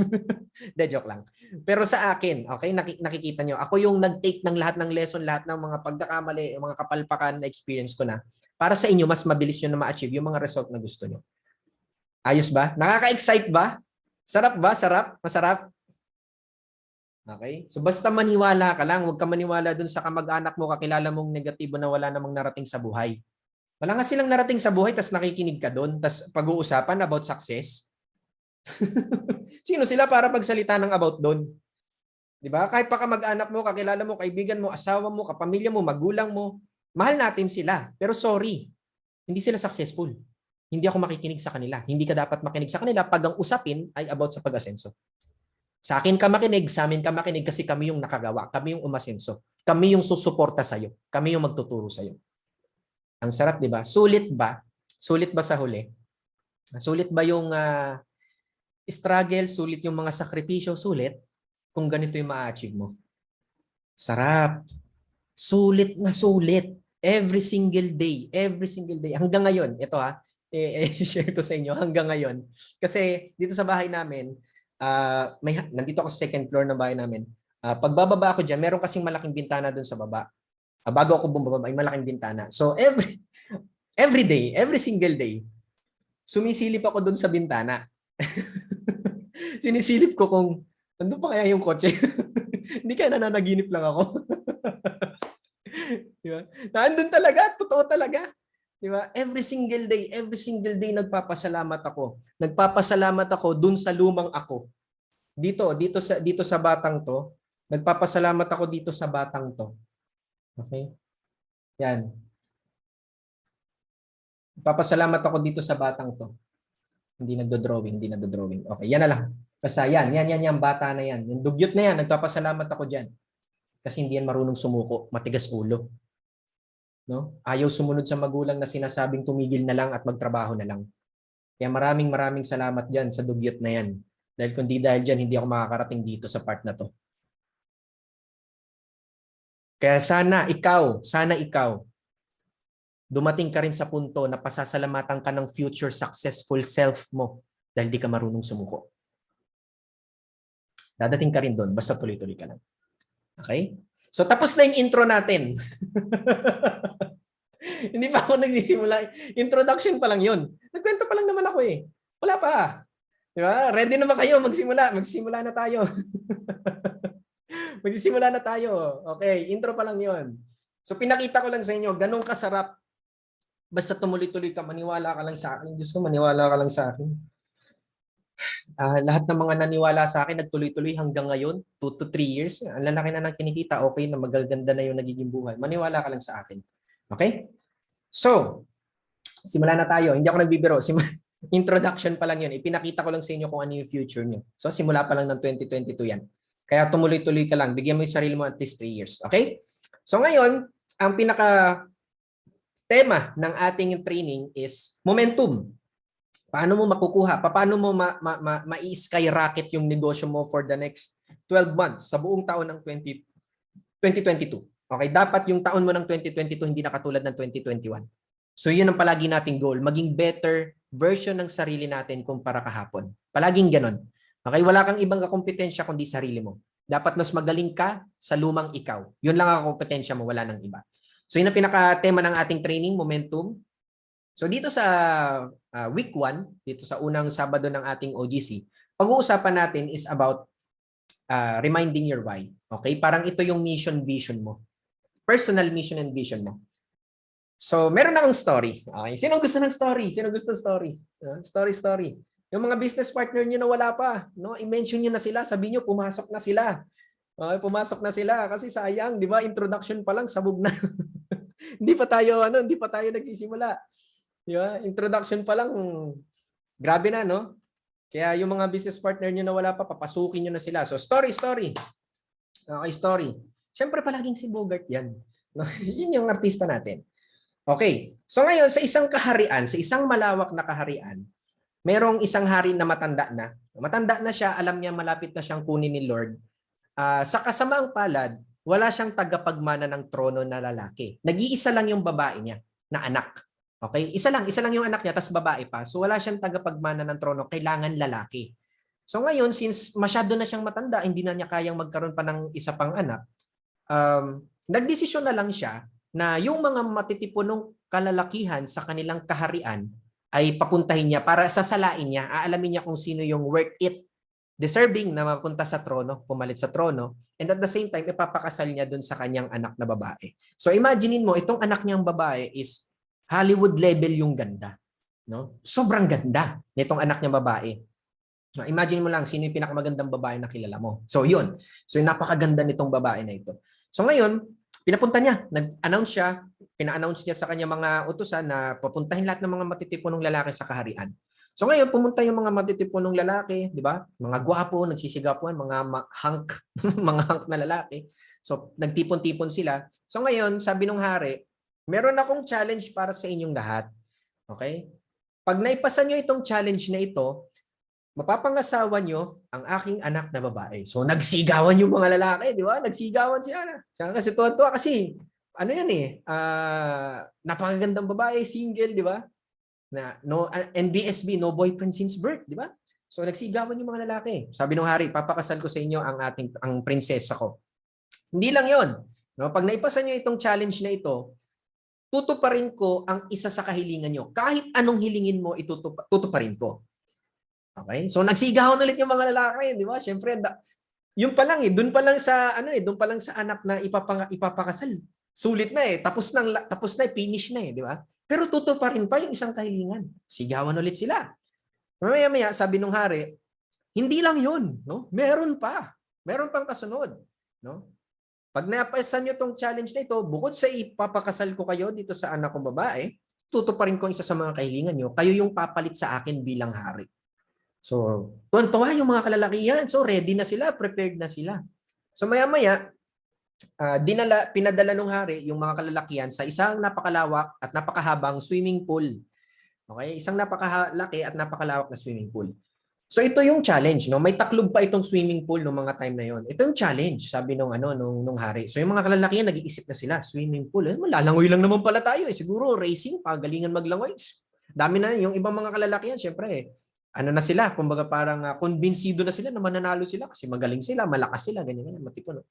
De, joke lang. Pero sa akin, okay, nakikita nyo, ako yung nag-take ng lahat ng lesson, lahat ng mga pagkakamali, mga kapalpakan na experience ko na. Para sa inyo, mas mabilis yun na ma-achieve yung mga result na gusto nyo. Ayos ba? Nakaka-excite ba? Sarap ba? Sarap? Masarap? Okay? So basta maniwala ka lang, huwag ka maniwala dun sa kamag-anak mo, kakilala mong negatibo na wala namang narating sa buhay. Wala nga silang narating sa buhay, tas nakikinig ka dun, tas pag-uusapan about success. Sino sila para pagsalita ng about dun? Di ba? Kahit pa kamag-anak mo, kakilala mo, kaibigan mo, asawa mo, kapamilya mo, magulang mo, mahal natin sila. Pero sorry, hindi sila successful. Hindi ako makikinig sa kanila. Hindi ka dapat makinig sa kanila pag ang usapin ay about sa pag-asenso. Sa akin ka makinig, sa amin ka makinig kasi kami yung nakagawa, kami yung umasenso, kami yung susuporta sa'yo, kami yung magtuturo sa'yo. Ang sarap, di ba? Sulit ba? Sulit ba sa huli? Sulit ba yung struggle? Sulit yung mga sakripisyo? Sulit? Kung ganito yung ma-achieve mo. Sarap. Sulit na sulit. Every single day. Every single day. Hanggang ngayon, ito share ko sa inyo hanggang ngayon. Kasi dito sa bahay namin, nandito ako sa second floor ng bahay namin. Pagbababa ako dyan, meron kasing malaking bintana doon sa baba. Bago ako bumababa, may malaking bintana. So every day, every single day, sumisilip ako doon sa bintana. Sinisilip ko kung nandun pa kaya yung kotse. Hindi kaya nananaginip lang ako. Diba? Nandun talaga, totoo talaga. Diba? Every single day nagpapasalamat ako. Nagpapasalamat ako dun sa lumang ako. Dito sa batang to, nagpapasalamat ako dito sa batang to. Okay? Yan. Nagpapasalamat ako dito sa batang to. Hindi nagdo-drawing. Okay, yan na lang. Basta yan, bata na yan. Yung dugyot na yan, nagpapasalamat ako dyan. Kasi hindi yan marunong sumuko, matigas ulo. No? Ayaw sumunod sa magulang na sinasabing tumigil na lang at magtrabaho na lang. Kaya maraming salamat dyan sa dugyot na yan. Dahil kung di dahil dyan, hindi ako makakarating dito sa part na to. Kaya sana ikaw, dumating ka rin sa punto na pasasalamatan ka ng future successful self mo dahil di ka marunong sumuko. Dadating ka rin doon, basta tuloy-tuloy ka lang. Okay? So tapos na yung intro natin. Hindi pa ako nagsisimula. Introduction pa lang yun. Nagkwento pa lang naman ako eh. Wala pa. Diba? Ready na ba kayo? Magsimula na tayo. Magsisimula na tayo. Okay, intro pa lang yun. So pinakita ko lang sa inyo, ganun kasarap Basta tumuloy-tuloy ka, maniwala ka lang sa akin. Diyos ko, maniwala ka lang sa akin. Lahat ng mga naniwala sa akin, nagtuloy-tuloy hanggang ngayon, 2 to 3 years. Ang lalaki na ng kinikita, okay na, magaganda na yung nagiging buhay. Maniwala ka lang sa akin. Okay? So, simulan na tayo. Hindi ako nagbibiro. Introduction pa lang yun. Ipinakita ko lang sa inyo kung ano yung future nyo. So, simula pa lang ng 2022 yan. Kaya tumuloy-tuloy ka lang. Bigyan mo yung sarili mo at least 3 years. Okay? So, ngayon, ang pinaka tema ng ating training is momentum. Paano mo makukuha? Paano mo ma-skyrocket yung negosyo mo for the next 12 months sa buong taon ng 2022? Okay, dapat yung taon mo ng 2022 hindi na katulad ng 2021. So yun ang palagi nating goal, maging better version ng sarili natin kumpara kahapon. Palaging ganon. Okay, wala kang ibang kakompetensya kundi sarili mo. Dapat mas magaling ka sa lumang ikaw. Yun lang ang kompetensya mo, wala nang iba. So yun ang pinaka-tema ng ating training, momentum. So dito sa week 1, dito sa unang Sabado ng ating OGC, pag-uusapan natin is about reminding your why. Okay? Parang ito yung mission vision mo. Personal mission and vision mo. So meron akong story. Okay? Sino gusto ng story? Sino gusto ng story? Story. Yung mga business partner niyo na wala pa, no? I-mention niyo na sila, sabi niyo pumasok na sila. Okay, pumasok na sila kasi sayang, 'di ba? Introduction pa lang sabog na. Hindi pa tayo nagsisimula. Di ba? Introduction pa lang, grabe na, no? Kaya yung mga business partner nyo na wala pa, papasukin nyo na sila. So, story. Okay, story. Siyempre, palaging si Bogart yan. No? Yun yung artista natin. Okay. So, ngayon, sa isang kaharian, sa isang malawak na kaharian, merong isang hari na matanda na. Matanda na siya, alam niya malapit na siyang kunin ni Lord. Sa kasamaang palad, wala siyang tagapagmana ng trono na lalaki. Nag-iisa lang yung babae niya na anak. Okay? Isa lang yung anak niya, tas babae pa. So wala siyang tagapagmana ng trono, kailangan lalaki. So ngayon, since masyado na siyang matanda, hindi na niya kayang magkaroon pa ng isa pang anak, nagdesisyon na lang siya na yung mga matitipunong kalalakihan sa kanilang kaharian ay papuntahin niya para sasalain niya, aalamin niya kung sino yung worth it, deserving na mapunta sa trono, pumalit sa trono, and at the same time, ipapakasal niya dun sa kanyang anak na babae. So imaginein mo, itong anak niyang babae is Hollywood level yung ganda, no? Sobrang ganda nitong anak niya babae. No, imagine mo lang sino yung pinakamagandang babae na kilala mo. So yun. So yung napakaganda nitong babae na ito. So ngayon, pinapunta niya, nag-announce siya, pina-announce niya sa kanya mga utusan na papuntahin lahat ng mga matitipunong lalaki sa kaharian. So ngayon, pumunta yung mga matitipunong lalaki, di ba? Mga gwapo, nagsisigapuan, mga hunk, mga hunk na lalaki. So nagtipon-tipon sila. So ngayon, sabi nung hari, meron akong challenge para sa inyong lahat. Okay? Pag naipasa nyo itong challenge na ito, mapapangasawa nyo ang aking anak na babae. So nagsigawan yung mga lalaki, di ba? Nagsigawan siya. Siya kasi tuwa-tuwa kasi ano yan napakagandang babae, single, di ba? Na no NBSB, no boyfriend since birth, di ba? So nagsigawan yung mga lalaki. Sabi ng hari, papakasal ko sa inyo ang prinsesa ko. Hindi lang 'yon. No, pag naipasa niyo itong challenge na ito, tutuparin ko ang isa sa kahilingan nyo. Kahit anong hilingin mo, tutuparin ko. Okay? So nagsigawan ulit yung mga lalaki, di ba? Syempre, yun pa lang doon pa lang sa doon pa lang sa anak na ipapakasal. Sulit na tapos na, finish na di ba? Pero tutuparin pa yung isang kahilingan. Sigawan ulit sila. Maya-maya, sabi nung hari, hindi lang yun, no? Meron pa. Meron pang kasunod, no? Pag napasan nyo tong challenge na ito, bukod sa ipapakasal ko kayo dito sa anak kong babae, tutuparin ko isa sa mga kahilingan nyo, kayo yung papalit sa akin bilang hari. So, tuwan-tuwa yung mga kalalakihan. So, ready na sila, prepared na sila. So, maya-maya, pinadala ng hari yung mga kalalakihan sa isang napakalawak at napakahabang swimming pool. Okay? Isang napakalaki at napakalawak na swimming pool. So ito yung challenge, no? May taklob pa itong swimming pool noong mga time na yon. Ito yung challenge, sabi nung hari. So yung mga kalalakihan nag-iisip na sila, swimming pool, malalangoy lang naman pala tayo siguro racing, pagalingan maglangoy. Dami na yung ibang mga kalalakihan, syempre na sila, kumbaga parang konbinsido na sila na mananalo sila kasi magaling sila, malakas sila, ganyan matipon. No?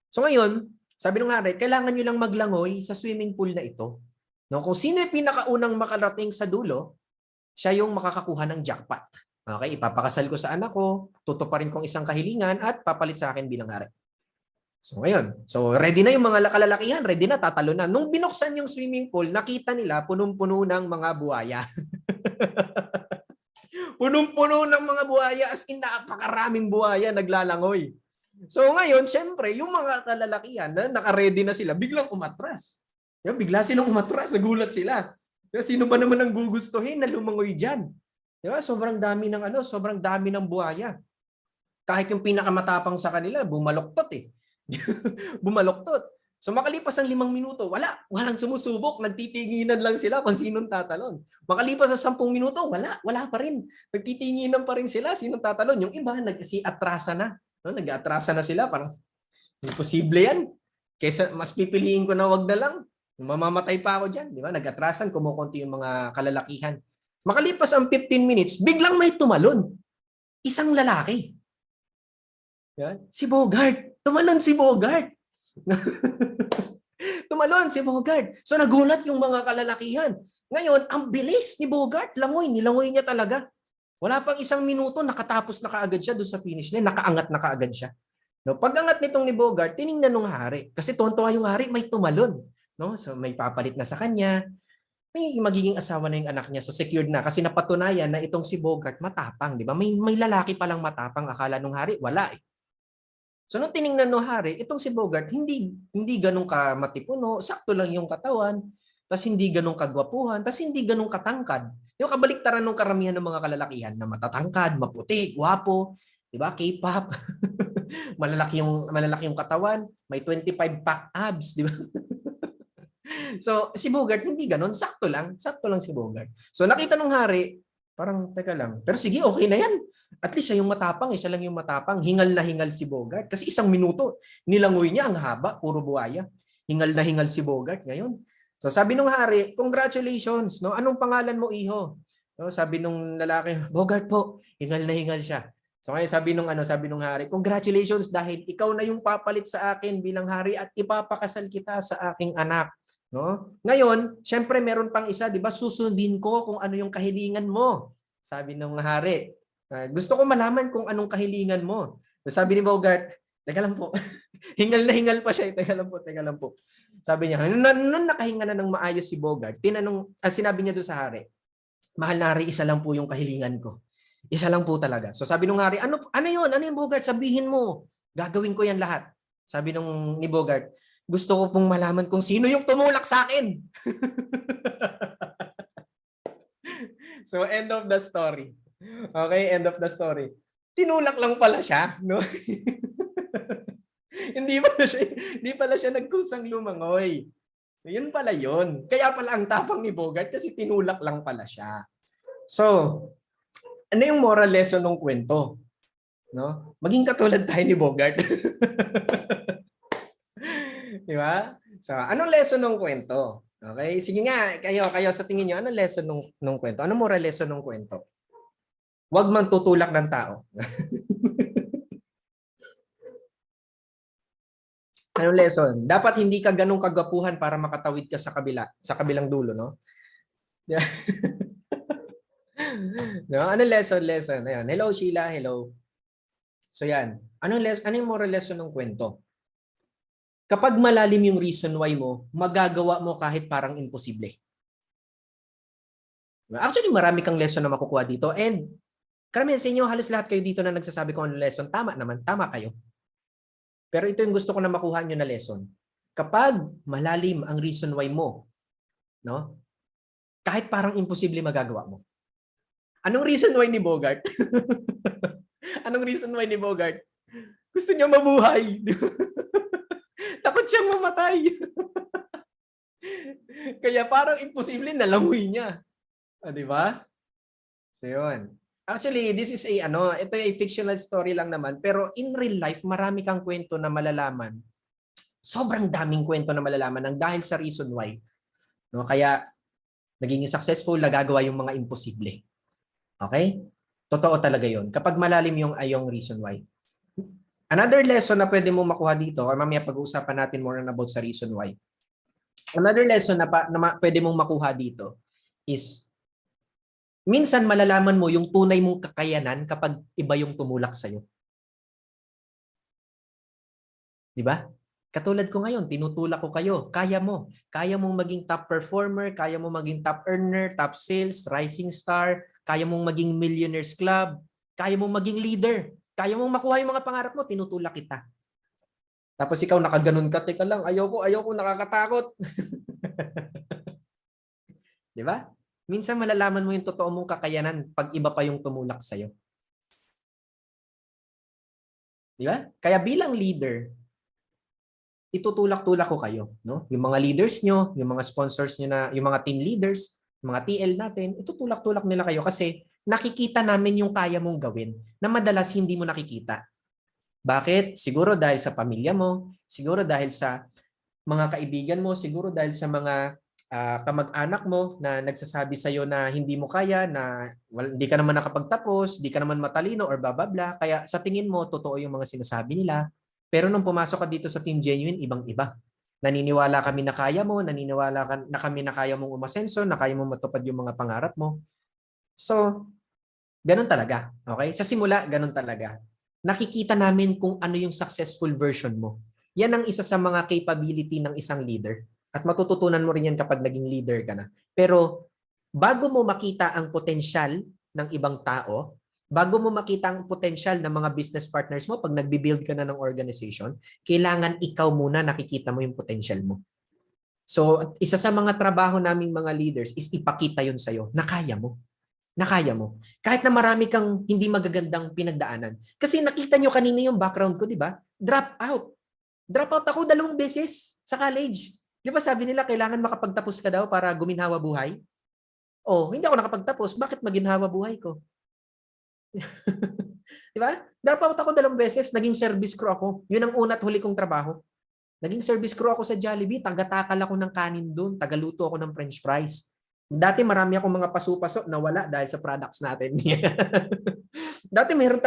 So ngayon, sabi nung hari, kailangan niyo lang maglangoy sa swimming pool na ito. No, kung sino yung pinakaunang makarating sa dulo, siya yung makakakuha ng jackpot. Okay, ipapakasal ko sa anak ko, tutuparin kong isang kahilingan at papalit sa akin bilang hari. So ngayon, so ready na yung mga kalalakihan, ready na, tatalo na. Nung binuksan yung swimming pool, nakita nila punong-puno ng mga buhaya. Punong-puno ng mga buhaya, as in napakaraming buhaya naglalangoy. So ngayon, syempre, yung mga kalalakihan na naka-ready na sila, biglang umatras. Bigla silang umatras, nagulat sila. Sino ba naman ang gugustuhin na lumangoy diyan? Sobrang dami ng sobrang dami ng buhaya. Kahit yung pinakamatapang sa kanila, bumaloktot eh. Bumaloktot. So makalipas ang 5 minuto, walang sumusubok, nagtitinginan lang sila kung sinong tatalon. Makalipas sa 10 minuto, wala pa rin. Nagtitinginan pa rin sila sinong tatalon. Yung iba nag-atrasa na. No, nag-atrasa na sila, parang imposible yan. Kaysa mas pipiliin ko na wag na lang. Mamamatay pa ako diyan, di ba? Nag-atrasan, kumukonti yung mga kalalakihan. Makalipas ang 15 minutes, biglang may tumalon. Isang lalaki. Yan. Si Bogart. Tumalon si Bogart. Tumalon si Bogart. So nagulat yung mga kalalakihan. Ngayon, ang bilis ni Bogart. Nilangoy niya talaga. Wala pang 1 minuto, nakatapos na kaagad siya doon sa finish line. Nakaangat na kaagad siya. No, pag-angat nitong ni Bogart, tiningnan ng hari. Kasi tuwan-tuwa yung hari, may tumalon. No? So may papalit na sa kanya. May magiging asawa na yung anak niya. So secured na. Kasi napatunayan na itong si Bogart matapang. Di ba? May lalaki palang matapang. Akala nung hari, wala eh. So nung tiningnan ng hari, itong si Bogart, hindi ganun ka matipuno, sakto lang yung katawan, tas hindi ganun kagwapuhan, tas hindi ganun katangkad. Yung kabaliktaran ng karamihan ng mga kalalakihan na matatangkad, maputi, gwapo, 'di ba? K-pop. malalaki yung katawan, may 25 pack abs, 'di ba? So si Bogart hindi ganun, sakto lang si Bogart. So nakita ng hari, parang teka lang. Pero sige, okay na 'yan. At least siya yung matapang, siya lang yung matapang. Hingal na hingal si Bogart. Kasi 1 minuto, nilangoy niya ang haba, puro buhaya. Hingal na hingal si Bogart ngayon. So sabi nung hari, congratulations. No? Anong pangalan mo, iho? No? Sabi nung lalaki, Bogart po. Hingal na hingal siya. So ngayon sabi nung hari, congratulations dahil ikaw na yung papalit sa akin bilang hari at ipapakasal kita sa aking anak. No? Ngayon, syempre meron pang isa, 'di ba? Susundin ko kung ano yung kahilingan mo. Sabi nung hari. Gusto ko malaman kung anong kahilingan mo. Sabi ni Bogart, teka lang po. Hingal na hingal pa siya. Teka lang po. Sabi niya, nung nakahinga na ng maayos si Bogart, sinabi niya doon sa hari, mahal na hari, isa lang po yung kahilingan ko. Isa lang po talaga. So sabi nung hari, ano yun? Ano yung Bogart? Sabihin mo. Gagawin ko yan lahat. Sabi ni Bogart, gusto ko pong malaman kung sino yung tumulak sa akin. So end of the story. Okay, end of the story. Tinulak lang pala siya, no? Hindi pala siya nagkusang lumangoy. Yun pala yun. Kaya pala ang tapang ni Bogart kasi tinulak lang pala siya. So, ano yung moral lesson ng kwento? No? Maging katulad tayo ni Bogart. Di ba? So, anong lesson ng kwento? Okay? Sige nga, kayo sa tingin niyo, anong lesson ng kwento? Anong moral lesson ng kwento? Huwag man tutulak ng tao. Anong lesson? Dapat hindi ka ganun kagapuhan para makatawid ka sa kabilang dulo, no? Yeah. No, anong lesson? Ayun. Hello Sheila, hello. So yan. Ano yung moral lesson ng kwento? Kapag malalim yung reason why mo, magagawa mo kahit parang imposible. Actually, marami kang lesson na makukuha dito and karamihan sa inyo, halos lahat kayo dito na nagsasabi kung ano lesson, tama naman, tama kayo. Pero ito yung gusto ko na makuha nyo na lesson. Kapag malalim ang reason why mo, no? Kahit parang imposible magagawa mo. Anong reason why ni Bogart? Anong reason why ni Bogart? Gusto niya mabuhay. Takot siyang mamatay. Kaya parang imposible nalangoy niya. Di ba? So yun. Actually, this is ito ay fictional story lang naman, pero in real life, marami kang kwento na malalaman. Sobrang daming kwento na malalaman ng dahil sa reason why. No, kaya naging successful, nagagawa yung mga imposible. Okay? Totoo talaga 'yon. Kapag malalim yung reason why. Another lesson na pwede mo makuha dito, or mamaya pag-uusapan natin more about sa reason why. Another lesson na pwede mong makuha dito is minsan malalaman mo yung tunay mong kakayanan kapag iba yung tumulak sa'yo. Di ba? Katulad ko ngayon, tinutulak ko kayo. Kaya mo. Kaya mong maging top performer, kaya mong maging top earner, top sales, rising star, kaya mong maging millionaires club, kaya mong maging leader, kaya mong makuha yung mga pangarap mo, tinutulak kita. Tapos ikaw nakaganon ka, teka lang, ayaw ko, nakakatakot. Di ba? Minsan malalaman mo yung totoo mong kakayanan pag iba pa yung tumulak sa'yo. Di ba? Kaya bilang leader, itutulak-tulak ko kayo, no? Yung mga leaders nyo, yung mga sponsors nyo na, yung mga team leaders, yung mga TL natin, itutulak-tulak nila kayo kasi nakikita namin yung kaya mong gawin na madalas hindi mo nakikita. Bakit? Siguro dahil sa pamilya mo, siguro dahil sa mga kaibigan mo, siguro dahil sa mga kamag-anak mo na nagsasabi sa iyo na hindi mo kaya, na hindi ka naman nakapagtapos, hindi ka naman matalino or blah blah blah. Kaya sa tingin mo, totoo yung mga sinasabi nila. Pero nung pumasok ka dito sa Team Genuine, ibang-iba. Naniniwala kami na kaya mo, naniniwala ka na kami na kaya mong umasenso, na kaya mong matupad yung mga pangarap mo. So, ganun talaga. Okay? Sa simula, ganun talaga. Nakikita namin kung ano yung successful version mo. Yan ang isa sa mga capability ng isang leader. At matututunan mo rin yan kapag naging leader ka na. Pero bago mo makita ang potensyal ng ibang tao, bago mo makita ang potensyal ng mga business partners mo pag nagbi-build ka na ng organization, kailangan ikaw muna nakikita mo yung potensyal mo. So, isa sa mga trabaho naming mga leaders is ipakita yun sa'yo na kaya mo. Na kaya mo. Kahit na marami kang hindi magagandang pinagdaanan. Kasi nakita nyo kanina yung background ko, di ba? Drop out. Drop out ako 2 beses sa college. Di ba sabi nila kailangan makapagtapos ka daw para guminhawa buhay? Oh, hindi ako nakapagtapos. Bakit maginhawa buhay ko? Di ba? Drop out ako 2 beses. Naging service crew ako. Yun ang una at huli kong trabaho. Naging service crew ako sa Jollibee. Taga-takal ako ng kanin doon. Tagaluto ako ng french fries. Dati marami akong mga paso-paso na wala dahil sa products natin. Dati meron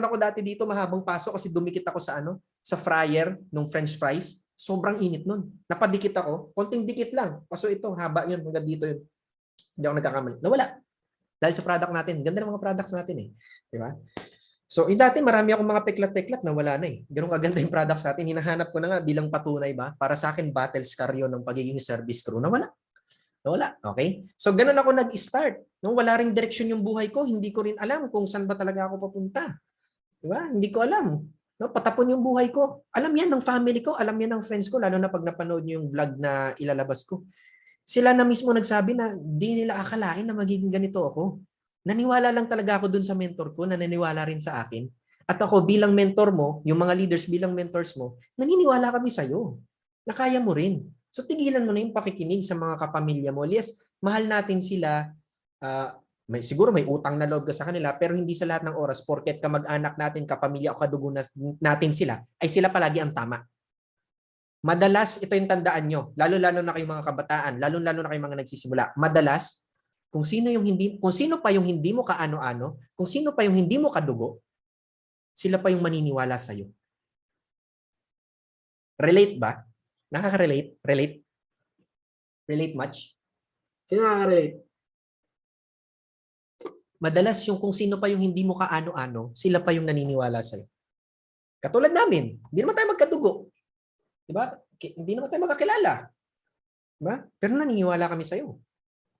ako dati dito mahabang paso kasi dumikit ako sa fryer ng french fries. Sobrang init nun. Napadikit ako, konting dikit lang. Paso ito, haba yun, hanggang dito yun. Hindi ako nagkakamali. Nawala. Dahil sa product natin. Ganda ng mga products natin eh. Di ba? So, dati marami akong mga peklat-peklat na wala na eh. Ganun kaganda yung products natin. Hinahanap ko na nga bilang patunay ba? Para sa akin, battle scar yun ng pagiging service crew. Nawala. Wala. Okay? So, ganun ako nag-start. Nung wala ring direksyon yung buhay ko, hindi ko rin alam kung saan ba talaga ako papunta. Diba? Hindi ko alam. No, patapon yung buhay ko. Alam yan ng family ko, alam yan ng friends ko, lalo na pag napanood nyo yung vlog na ilalabas ko. Sila na mismo nagsabi na di nila akalain na magiging ganito ako. Naniwala lang talaga ako dun sa mentor ko, na naniwala rin sa akin. At ako bilang mentor mo, yung mga leaders bilang mentors mo, naniniwala kami sa'yo na kaya mo rin. So tigilan mo na yung pakikinig sa mga kapamilya mo. Yes, mahal natin sila. Siguro may utang na loob ka sa kanila, pero hindi sa lahat ng oras, porket kamag-anak natin, kapamilya o kadugo natin sila, ay sila palagi ang tama. Madalas, ito yung tandaan nyo, lalo-lalo na kayong mga kabataan, lalo-lalo na kayong mga nagsisimula. Madalas, kung sino pa yung hindi mo kaano-ano, kung sino pa yung hindi mo kadugo, sila pa yung maniniwala sa iyo. Relate ba? Nakaka-relate? Relate? Relate much? Sino nakaka-relate? Madalas yung kung sino pa yung hindi mo kaano-ano, sila pa yung naniniwala sa'yo. Katulad namin, hindi naman tayo magkadugo. Diba? Hindi naman tayo magkakilala. Diba? Pero naniniwala kami sa'yo.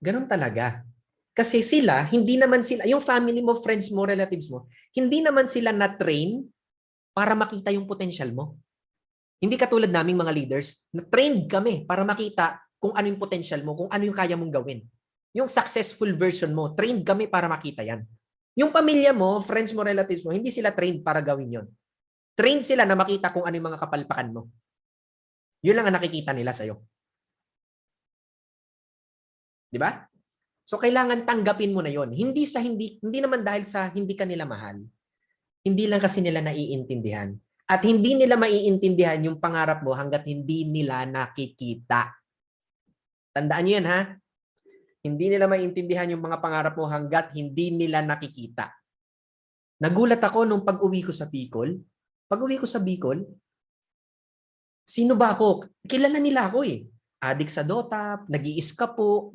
Ganon talaga. Kasi sila, hindi naman sila, yung family mo, friends mo, relatives mo, hindi naman sila na-train para makita yung potential mo. Hindi katulad naming mga leaders, na-trained kami para makita kung ano yung potential mo, kung ano yung kaya mong gawin. Yung successful version mo, trained kami para makita yan. Yung pamilya mo, friends mo, relatives mo, hindi sila trained para gawin yon. Trained sila na makita kung ano yung mga kapalpakan mo. Yun lang ang nakikita nila sa'yo. Di ba? So kailangan tanggapin mo na yon. Hindi naman dahil sa hindi ka nila mahal. Hindi lang kasi nila naiintindihan. At hindi nila maiintindihan yung pangarap mo hanggat hindi nila nakikita. Tandaan niyo yan ha. Hindi nila maiintindihan yung mga pangarap mo hanggat hindi nila nakikita. Nagulat ako nung pag-uwi ko sa Bicol. Pag-uwi ko sa Bicol, sino ba ako? Kilala nila ako eh. Adik sa Dota, nag-iiskapo,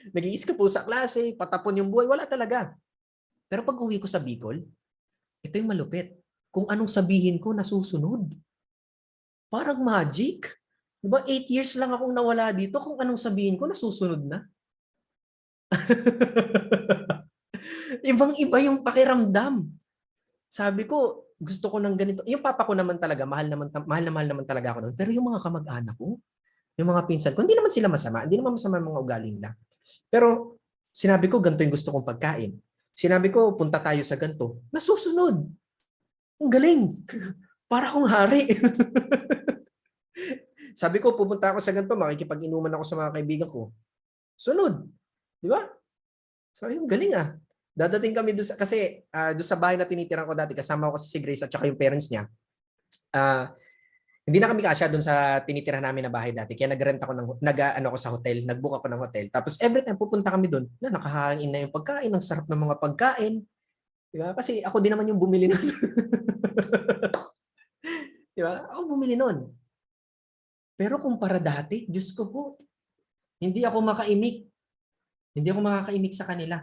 nag-iiskapo sa klase, patapon yung buhay. Wala talaga. Pero pag-uwi ko sa Bicol, ito yung malupit. Kung anong sabihin ko, nasusunod. Parang magic. Diba, 8 years lang akong nawala dito. Kung anong sabihin ko, nasusunod na. Ibang-iba yung pakiramdam. Sabi ko, gusto ko ng ganito. Yung papa ko naman talaga, mahal na mahal naman talaga ako noon. Pero yung mga kamag-anak ko, yung mga pinsan ko, hindi naman sila masama. Hindi naman masama yung mga ugali nila. Pero sinabi ko, ganito yung gusto kong pagkain. Sinabi ko, punta tayo sa ganito. Nasusunod. Ang galing. Para akong hari. Sabi ko, pupunta ako sa ganito, makikipag-inuman ako sa mga kaibigan ko. Sunod. Di ba? So, yung galing ah. Dadating kami doon kasi doon sa bahay na tinitirahan ko dati, kasama ko si Grace at saka yung parents niya. Hindi na kami kasya doon sa tinitirahan namin na bahay dati. Kaya nag-rent ako ano ako sa hotel, nag-book ako ng hotel. Tapos every time pupunta kami doon, nakahain na yung pagkain, ang sarap ng mga pagkain. Di ba? Kasi ako din naman yung bumili nun. Di ba? Ako bumili nun. Pero kumpara dati, Diyos ko po, hindi ako makaimik. Hindi ako makakaimik sa kanila.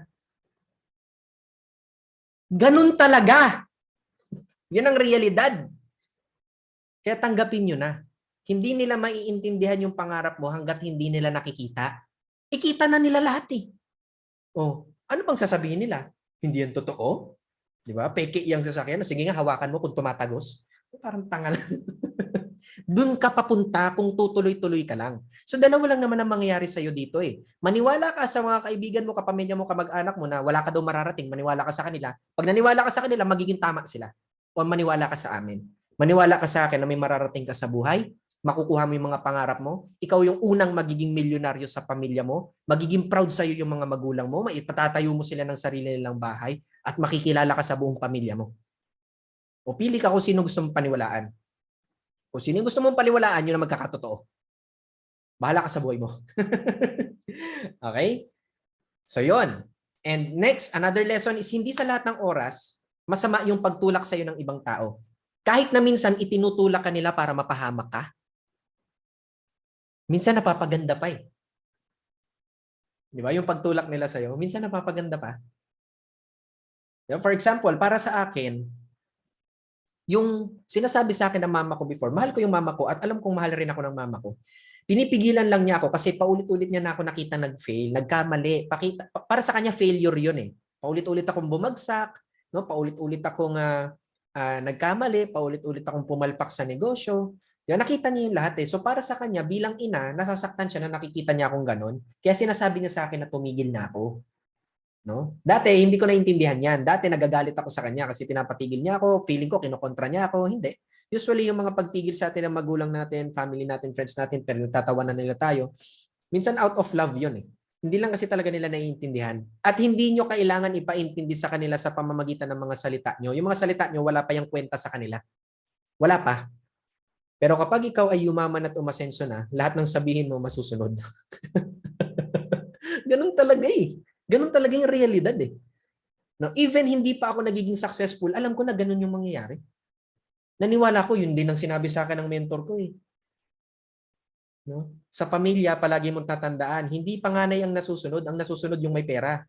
Ganun talaga. Yan ang realidad. Kaya tanggapin nyo na. Hindi nila maiintindihan yung pangarap mo hanggat hindi nila nakikita. Ikita na nila lahat eh. Oh, ano bang sasabihin nila? Hindi yan totoo? Di ba? Peke yung sasakyan. Sige nga, hawakan mo kung tumatagos. Parang tanga lang. Doon ka papunta kung tutuloy-tuloy ka lang. So dalawa lang naman ang mangyayari sa'yo dito eh. Maniwala ka sa mga kaibigan mo, kapamilya mo, kamag-anak mo na wala ka daw mararating, maniwala ka sa kanila. Pag naniwala ka sa kanila, magiging tama sila. O maniwala ka sa amin. Maniwala ka sa akin na may mararating ka sa buhay, makukuha mo yung mga pangarap mo, ikaw yung unang magiging milyonaryo sa pamilya mo, magiging proud sa'yo yung mga magulang mo, maipatatayo mo sila ng sarili nilang bahay, at makikilala ka sa buong pamilya mo. O pili ka kung sino gusto mong paniwalaan. Kung sino gusto mong paniwalaan, yun ang magkakatotoo. Bahala ka sa buhay mo. Okay? So yun. And next, another lesson is hindi sa lahat ng oras, masama yung pagtulak sa'yo ng ibang tao. Kahit na minsan itinutulak ka nila para mapahamak ka, minsan napapaganda pa eh. Di ba? Yung pagtulak nila sa'yo, minsan napapaganda pa. For example, para sa akin, yung sinasabi sa akin ng mama ko before, mahal ko yung mama ko at alam kong mahal rin ako ng mama ko. Pinipigilan lang niya ako kasi paulit-ulit niya na ako nakita nag-fail, nagkamali. Para sa kanya failure yun eh. Paulit-ulit akong bumagsak, no? Paulit-ulit akong nagkamali, paulit-ulit akong pumalpak sa negosyo. Diba? Nakita niya yung lahat eh. So para sa kanya, bilang ina, nasasaktan siya na nakikita niya akong ganun. Kaya sinasabi niya sa akin na tumigil na ako. No? Dati hindi ko naintindihan 'yan. Dati nagagalit ako sa kanya kasi pinapatigil niya ako, feeling ko kinokontra niya ako, hindi. Usually yung mga pagtigil sa atin ng magulang natin, family natin, friends natin, pero nagtatawanan nila tayo. Minsan out of love 'yun eh. Hindi lang kasi talaga nila naiintindihan. At hindi nyo kailangan ipaintindi sa kanila sa pamamagitan ng mga salita nyo. Yung mga salita nyo, wala pa yung kwenta sa kanila. Wala pa. Pero kapag ikaw ay yumaman at umasenso na, lahat ng sabihin mo masusunod. Ganun talaga eh. Ganun talaga yung realidad eh. Now, even hindi pa ako nagiging successful, alam ko na ganun yung mangyayari. Naniwala ko, yun din ang sinabi sa akin ng mentor ko eh. No? Sa pamilya, palagi mong tatandaan, hindi panganay ang nasusunod yung may pera.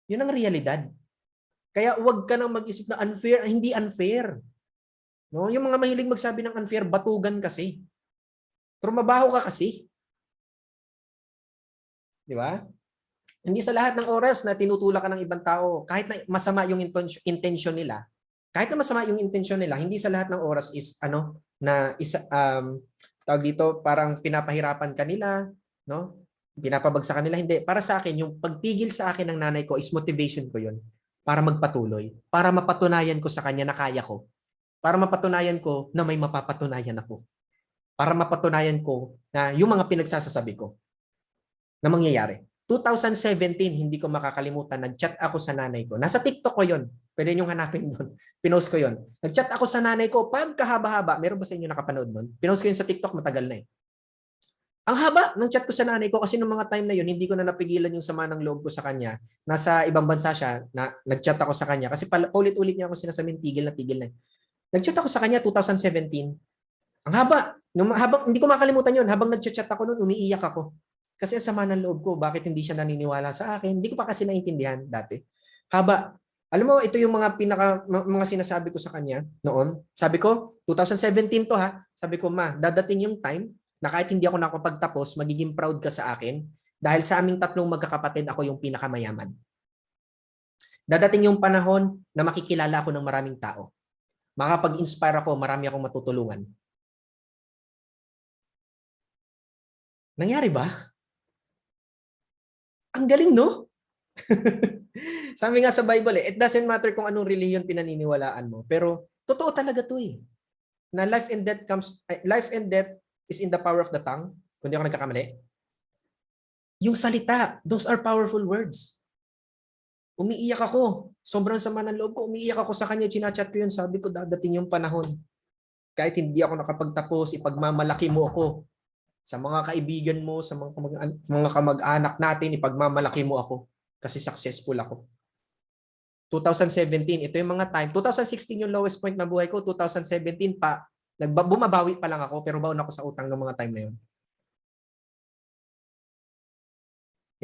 Yun ang realidad. Kaya huwag ka nang mag-isip na unfair, hindi unfair. No? Yung mga mahilig magsabi ng unfair, batugan kasi. Trumabaho ka kasi. Di ba? Hindi sa lahat ng oras na tinutulak ka ng ibang tao, kahit na masama yung intention nila, hindi sa lahat ng oras is tawag dito, parang pinapahirapan ka nila, no? Pinapabagsak nila, hindi. Para sa akin, yung pagpigil sa akin ng nanay ko is motivation ko yun para magpatuloy, para mapatunayan ko sa kanya na kaya ko, para mapatunayan ko na may mapapatunayan ako, para mapatunayan ko na yung mga pinagsasasabi ko na mangyayari. 2017, hindi ko makakalimutan, nag-chat ako sa nanay ko. Nasa TikTok ko yon. Pwede niyong hanapin doon. Pinost ko yon. Nag-chat ako sa nanay ko, pagkahaba-haba. Meron ba sa inyo nakapanood doon? Pinost ko yun sa TikTok, matagal na eh. Ang haba ng chat ko sa nanay ko kasi nung mga time na yun, hindi ko na napigilan yung sama ng loob ko sa kanya. Nasa ibang bansa siya, nag-chat ako sa kanya. Kasi paulit-ulit niya ako sinasabing tigil na. Nag-chat ako sa kanya 2017. Ang haba. Hindi ko makalimutan yun. Habang nag-chat ako noon, umiiyak ako. Kasi ang sama ng loob ko, bakit hindi siya naniniwala sa akin? Hindi ko pa kasi naintindihan dati. Haba. Alam mo, ito yung mga sinasabi ko sa kanya noon. Sabi ko, 2017 to ha. Sabi ko, ma, dadating yung time na kahit hindi ako nakapagtapos, magiging proud ka sa akin dahil sa aming tatlong magkakapatid, ako yung pinakamayaman. Dadating yung panahon na makikilala ako ng maraming tao. Makapag-inspire ako, marami akong matutulungan. Nangyari ba? Ang galing, no? Sabi nga sa Bible, it doesn't matter kung anong religion pinaniniwalaan mo, pero totoo talaga 'to eh. Na life and death is in the power of the tongue, kung di ako nagkakamali. Yung salita, those are powerful words. Umiiyak ako. Sobrang sama ng loob ko. Umiiyak ako sa kanya, chinachat ko yun. Sabi ko, dadating yung panahon. Kahit hindi ako nakapagtapos, ipagmamalaki mo ako. Sa mga kaibigan mo, sa mga kamag-anak natin, ipagmamalaki mo ako. Kasi successful ako. 2017, ito yung mga time. 2016 yung lowest point na buhay ko. 2017 pa, bumabawi pa lang ako, pero baon ako sa utang ng mga time na yun.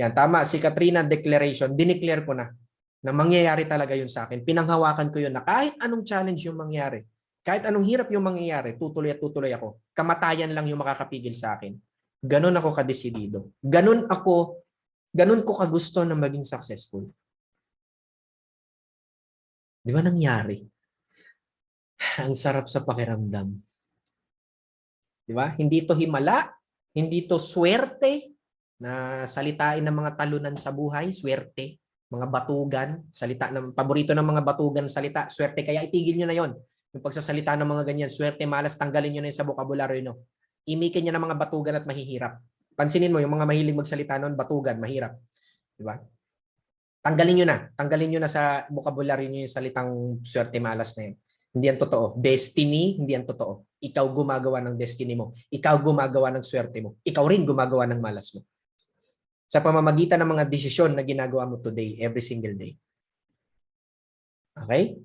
Yan, tama. Si Katrina declaration, dineclare ko na mangyayari talaga yun sa akin. Pinanghawakan ko yun na kahit anong challenge yung mangyari, kahit anong hirap yung mangyayari, tutuloy at tutuloy ako. Kamatayan lang yung makakapigil sa akin. Ganon ako kadesidido. Ganon ko kagusto na maging successful. Di ba nangyari? Ang sarap sa pakiramdam. Di ba? Hindi to himala, hindi to swerte na salitain ng mga talunan sa buhay, swerte, mga batugan, salita ng paborito ng mga batugan salita, swerte, kaya itigil niyo na 'yon. Yung pagsasalita ng mga ganyan, swerte, malas, tanggalin niyo na 'yon sa bokabularyo niyo. Imikin niyo ng mga batugan at mahihirap. Pansinin mo yung mga mahilig magsalita noon, batugan, mahirap. Di ba? Tanggalin niyo na sa bokabularyo niyo yung salitang swerte, malas na 'yan. Hindi yan totoo. Destiny, hindi yan totoo. Ikaw gumagawa ng destiny mo. Ikaw gumagawa ng swerte mo. Ikaw rin gumagawa ng malas mo. Sa pamamagitan ng mga desisyon na ginagawa mo today, every single day. Okay?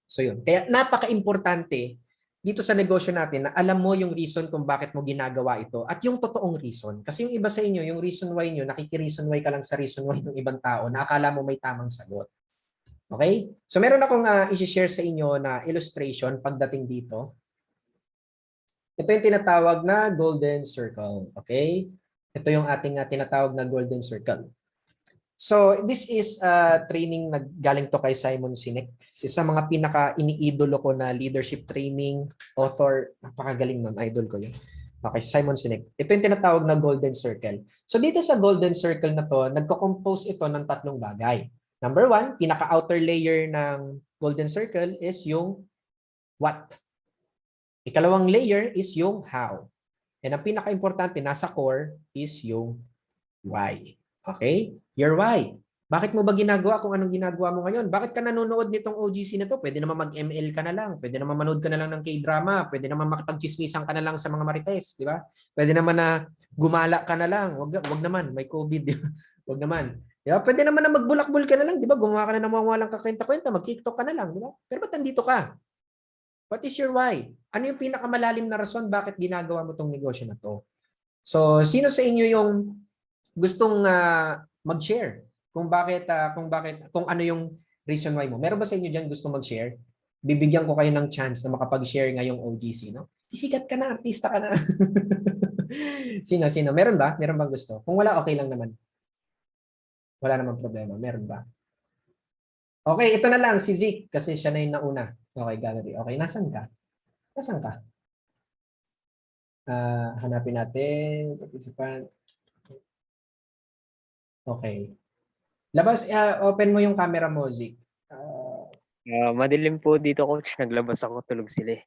So yun. Kaya napaka-importante dito sa negosyo natin na alam mo yung reason kung bakit mo ginagawa ito at yung totoong reason. Kasi yung iba sa inyo, yung reason why nyo, nakiki-reason why ka lang sa reason why ng ibang tao na akala mo may tamang sagot. Okay? So meron akong i-share sa inyo na illustration pagdating dito. Ito yung tinatawag na golden circle. Okay? Ito yung ating tinatawag na golden circle. So this is training na galing to kay Simon Sinek. Isa sa mga pinaka-iniidolo ko na leadership training author. Napakagaling nun. Idol ko yun. Okay, Simon Sinek. Ito yung tinatawag na golden circle. So dito sa golden circle na to, nagko-compose ito ng tatlong bagay. Number one, pinaka-outer layer ng golden circle is yung what. Ikalawang layer is yung how. And ang pinaka-importante, nasa core is yung why. Okay? Your why. Bakit mo ba ginagawa kung anong ginagawa mo ngayon? Bakit ka nanonood nitong OGC na to? Pwede naman mag-ML ka na lang. Pwede naman manood ka na lang ng K-drama. Pwede naman makipag-chismisan ka na lang sa mga marites. Di ba? Pwede naman na gumala ka na lang. Wag naman. May COVID. Wag naman. Di ba? Pwede naman na magbulakbul ka na lang. Di ba? Gumawa ka na ng mga walang kakwenta-kwenta. Mag-TikTok ka na lang. Di ba? Pero ba't nandito ka? What is your why? Ano yung pinakamalalim na rason bakit ginagawa mo tong negosyo na to? So, sino sa inyo yung gustong mag-share kung ano yung reason why mo? Meron ba sa inyo diyan gustong mag-share? Bibigyan ko kayo ng chance na makapag-share ngayong OGC, no? Sisikat ka na, artista ka na. Sino? Meron ba? Meron bang gusto? Kung wala, okay lang naman. Wala namang problema. Meron ba? Okay, ito na lang si Zeke kasi siya na yung nauna. Okay, gallery. Okay, nasan ka? Nasan ka? Hanapin natin. Participant. Okay. Labas, open mo yung camera mo, Zeke. Madilim po dito, coach. Naglabas ako, tulog sila eh.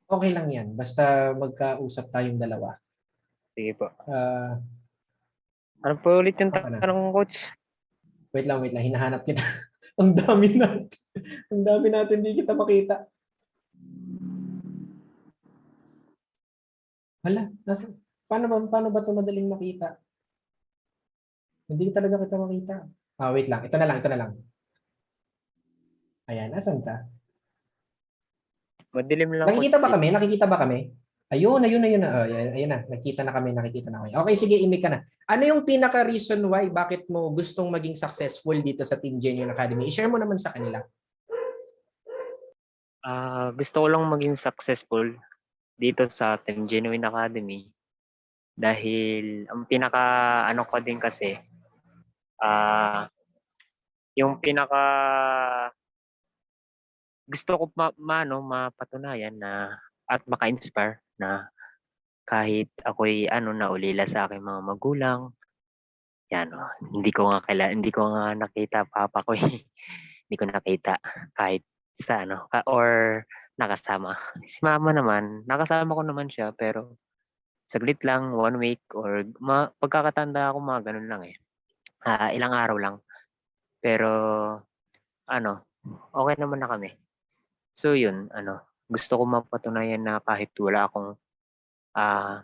Okay lang yan. Basta magkausap tayong dalawa. Sige po. Uh, Ano po ulit yung tanong, coach? Wait lang. Hinahanap kita. Ang dami natin. Ang dami natin, hindi kita makita. Hala, paano ba ito madaling makita? Hindi talaga kita makita. Wait lang. Ito na lang. Ayan, asan ka? Madilim lang, Nakikita coach. ba kami? Ayun na. Oh, ayun na. Nakita na kami. Okay, sige, imik ka na. Ano yung pinaka-reason why bakit mo gustong maging successful dito sa Team Genuine Academy? I-share mo naman sa kanila. Gusto ko lang maging successful dito sa Team Genuine Academy dahil ang pinaka ano ko din kasi ah yung pinaka gusto ko mapatunayan na at maka-inspire na kahit ako'y naulila sa aking mga magulang, yan hindi ko nga nakita papa ko eh. Hindi ko nakita kahit sa or nakasama. Si mama naman, nakasama ko naman siya pero saglit lang, 1 week or pagkakatanda ko mga ganun lang eh. Ilang araw lang. Pero ano, okay naman na kami. So yun, gusto ko mapatunayan na kahit wala akong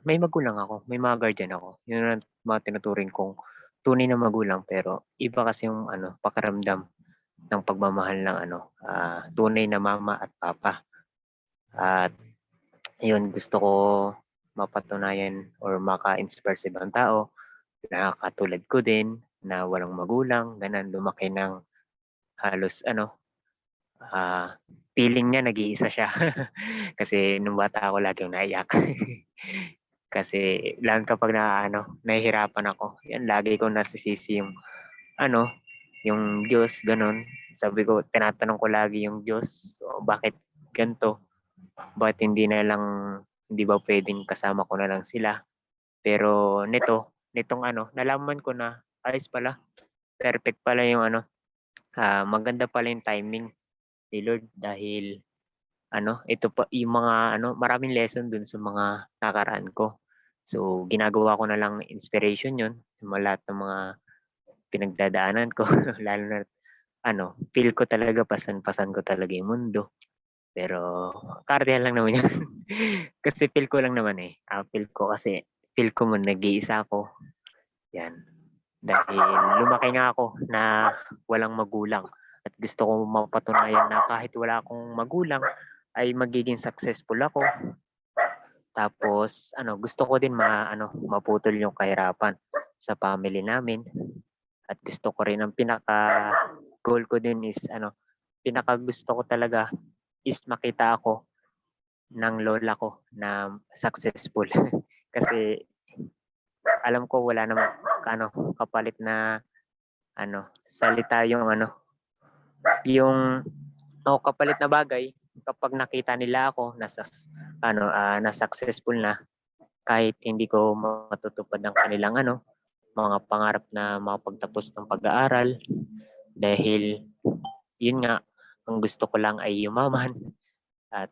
may magulang ako, may mga guardian ako. Yun ang mga tinuturing kong tunay na magulang pero iba kasi yung pakiramdam ng pagmamahal ng tunay na mama at papa. At yun, gusto ko mapatunayan or maka-inspire sa ibang tao na katulad ko din na walang magulang, ganun lumaki ng halos feeling niya nag-iisa siya. Kasi nung bata ako lagi yung naiyak. Kasi lang kapag nahihirapan ako, yan lagi ko nasisisi yung yung Diyos, ganun. Sabi ko, tinatanong ko lagi yung Diyos, so, bakit ganito? Bakit hindi ba pwedeng kasama ko na lang sila? Pero nitong nalaman ko na ayos pala, perfect pala yung maganda pala yung timing ni Lord dahil ito pa yung mga maraming lesson dun sa mga nakaraan ko. So, ginagawa ko na lang inspiration yun sa lahat ng mga pinagdadaanan ko, lalo na feel ko talaga pasan-pasan ko talaga yung mundo. Pero kardiyan lang naman yun. Kasi feel ko lang naman eh. Feel ko mo nag-iisa ako. Yan. Dahil lumaki nga ako na walang magulang. At gusto ko mapatunayan na kahit wala akong magulang, ay magiging successful ako. Tapos gusto ko din maputol yung kahirapan sa family namin. At gusto ko rin ang pinaka goal ko din is pinaka gusto ko talaga is makita ako ng lola ko na successful. Kasi alam ko wala namang kapalit na salita yung kapalit na bagay kapag nakita nila ako na successful na kahit hindi ko matutupad ang kanilang mga pangarap na makapagtapos ng pag-aaral dahil yun nga ang gusto ko lang ay yumaman at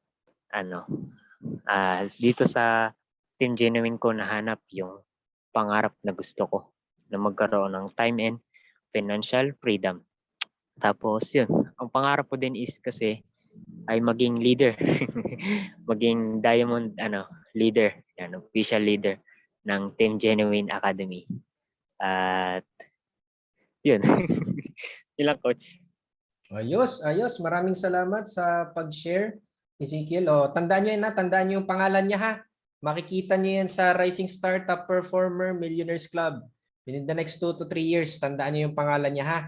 dito sa Team Genuine ko nahanap yung pangarap na gusto ko na magkaroon ng time and financial freedom. Tapos yun, ang pangarap ko din is kasi ay maging leader. Maging diamond leader, official leader ng Team Genuine Academy. At yun. Yun lang, coach. Ayos. Maraming salamat sa pag-share, Ezekiel. Tandaan nyo tandaan nyo yung pangalan niya ha. Makikita nyo yan sa Rising Startup Performer Millionaires Club. Within the next 2 to 3 years, tandaan nyo yung pangalan niya ha.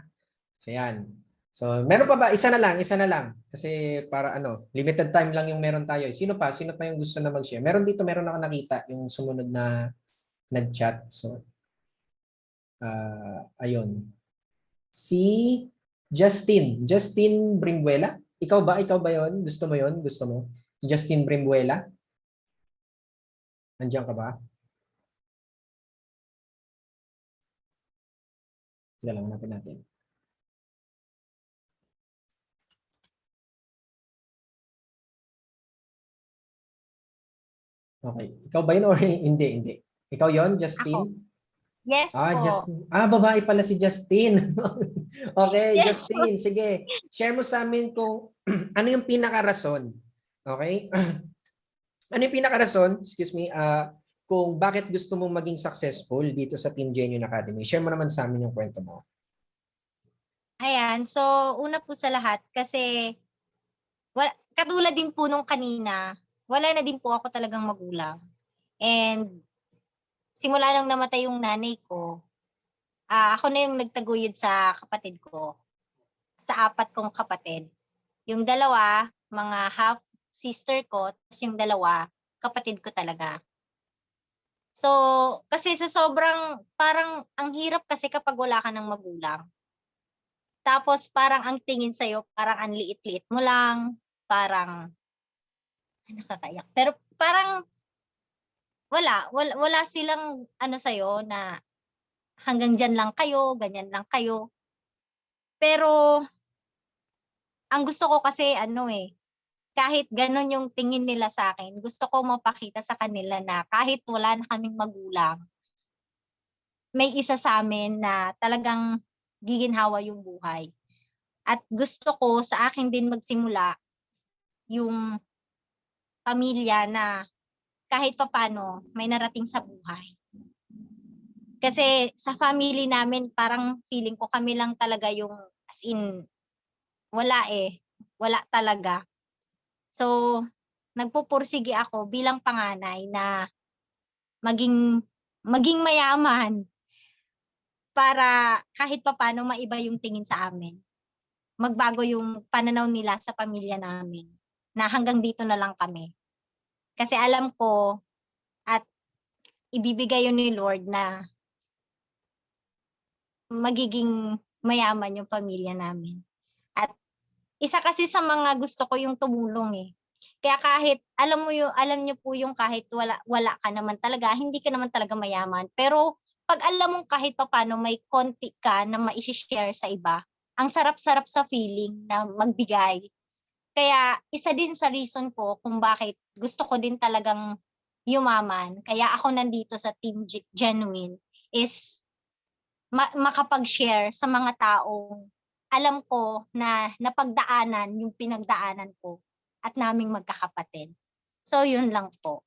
So yan. So meron pa ba? Isa na lang. Kasi para limited time lang yung meron tayo. Sino pa yung gusto na mag-share? Meron ako nakita yung sumunod na nag-chat. So ayun. Si Justin Brimbuela. Ikaw ba 'yon? Gusto mo 'yon? Gusto mo? Justin Brimbuela? Andiyan ka ba? Sige lang natin. Okay. Ikaw ba 'yun or hindi? Ikaw 'yon, Ako. Justin? Yes po. Justin. Babae pala si Justin. Okay, Yes po. Justin, sige. Share mo sa amin kung ano yung pinaka-rason. Okay? Ano yung pinaka-rason, kung bakit gusto mong maging successful dito sa Team Genuine Academy? Share mo naman sa amin yung kwento mo. Ayan. So, una po sa lahat kasi katulad din po nung kanina, wala na din po ako talagang magulang. And simula nang namatay yung nanay ko, ako na yung nagtaguyod sa kapatid ko, sa 4 kong kapatid. Yung 2, mga half sister ko, tapos yung 2, kapatid ko talaga. So, kasi sa sobrang, parang ang hirap kasi kapag wala ka ng magulang. Tapos parang ang tingin sa'yo, parang ang liit-liit mo lang, parang, nakakaiyak. Pero parang wala silang ano sa'yo na hanggang diyan lang kayo, ganyan lang kayo. Pero ang gusto ko kasi kahit gano'n yung tingin nila sa'kin, gusto ko mapakita sa kanila na kahit wala na kaming magulang, may isa sa'min na talagang giginhawa yung buhay. At gusto ko sa akin din magsimula yung pamilya na kahit papaano may narating sa buhay. Kasi sa family namin parang feeling ko kami lang talaga yung as in wala talaga. So, nagpupursige ako bilang panganay na maging mayaman para kahit papaano maiba yung tingin sa amin. Magbago yung pananaw nila sa pamilya namin na hanggang dito na lang kami. Kasi alam ko at ibibigay yun ni Lord na magiging mayaman yung pamilya namin. At isa kasi sa mga gusto ko yung tumulong eh. Kaya kahit alam niyo po yung kahit wala ka naman talaga, hindi ka naman talaga mayaman. Pero pag alam mong kahit papaano may konti ka na mai-share sa iba, ang sarap-sarap sa feeling na magbigay. Kaya isa din sa reason ko kung bakit gusto ko din talagang yumaman. Kaya ako nandito sa Team Genuine is makapag-share sa mga taong alam ko na napagdaanan yung pinagdaanan ko at naming magkakapatid. So, yun lang po.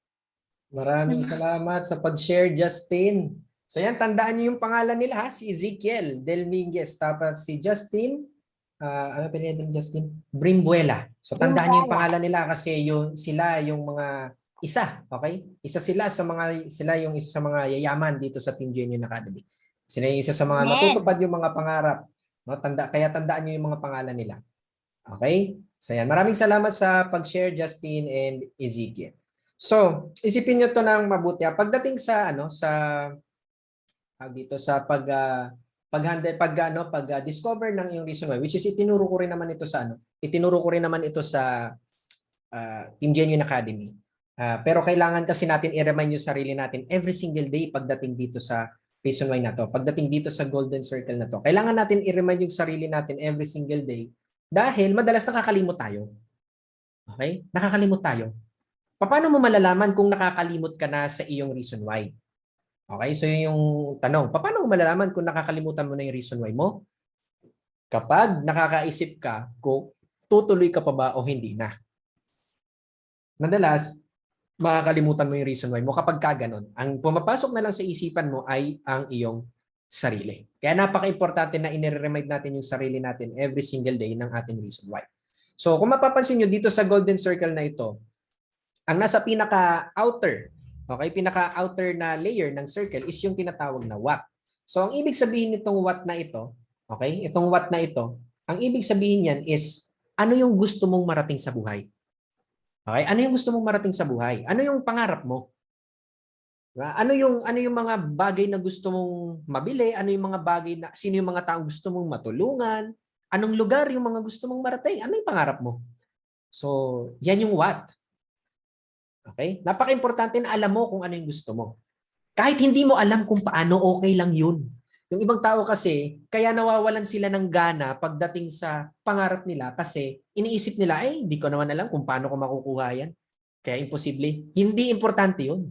Maraming salamat sa pag-share, Justin. So yan, tandaan niyo yung pangalan nila ha, si Ezekiel Delminguez, tapos si Justin, ano pinili ni Justin? Brimbuela. So tandaan niyo yung pangalan nila kasi sila yung mga isa, okay? Sila yung isa sa mga yayaman dito sa Team Genuine Academy. Sila yung isa sa mga matutupad yung mga pangarap. No? Kaya tandaan niyo yung mga pangalan nila. Okay? So yan, maraming salamat sa pag-share, Justin and Ezekiel. So, isipin niyo to ng mabuti. Pagdating sa dito sa pag-discover ng iyong reason why, which is itinuro ko rin naman ito sa Team Genuine Academy. Pero kailangan kasi natin i-remind yung sarili natin every single day pagdating dito sa reason why na to. Pagdating dito sa golden circle na to. Kailangan natin i-remind yung sarili natin every single day dahil madalas nakakalimot tayo. Okay? Nakakalimot tayo. Paano mo malalaman kung nakakalimot ka na sa iyong reason why? Okay? So yun yung tanong. Paano mo malalaman kung nakakalimutan mo na yung reason why mo? Kapag nakakaisip ka kung tutuloy ka pa ba o hindi na. Madalas, makakalimutan mo yung reason why mo kapag kaganon. Ang pumapasok na lang sa isipan mo ay ang iyong sarili. Kaya napaka-importante na i-remind natin yung sarili natin every single day ng ating reason why. So kung mapapansin nyo dito sa golden circle na ito, ang nasa pinaka-outer na layer ng circle is yung tinatawag na what. So ang ibig sabihin nitong what na ito, okay? Itong what na ito, ang ibig sabihin niyan is ano yung gusto mong marating sa buhay? Okay? Ano yung gusto mong marating sa buhay? Ano yung pangarap mo? Ano yung mga bagay na gusto mong mabili? Ano yung mga bagay na sino yung mga taong gusto mong matulungan? Anong lugar yung mga gusto mong marating? Ano yung pangarap mo? So, yan yung what. Okay? Napaka-importante na alam mo kung ano yung gusto mo. Kahit hindi mo alam kung paano, okay lang yun. Yung ibang tao kasi, kaya nawawalan sila ng gana pagdating sa pangarap nila kasi iniisip nila, hindi ko naman alam kung paano ko makukuha yan. Kaya imposible. Hindi importante yun.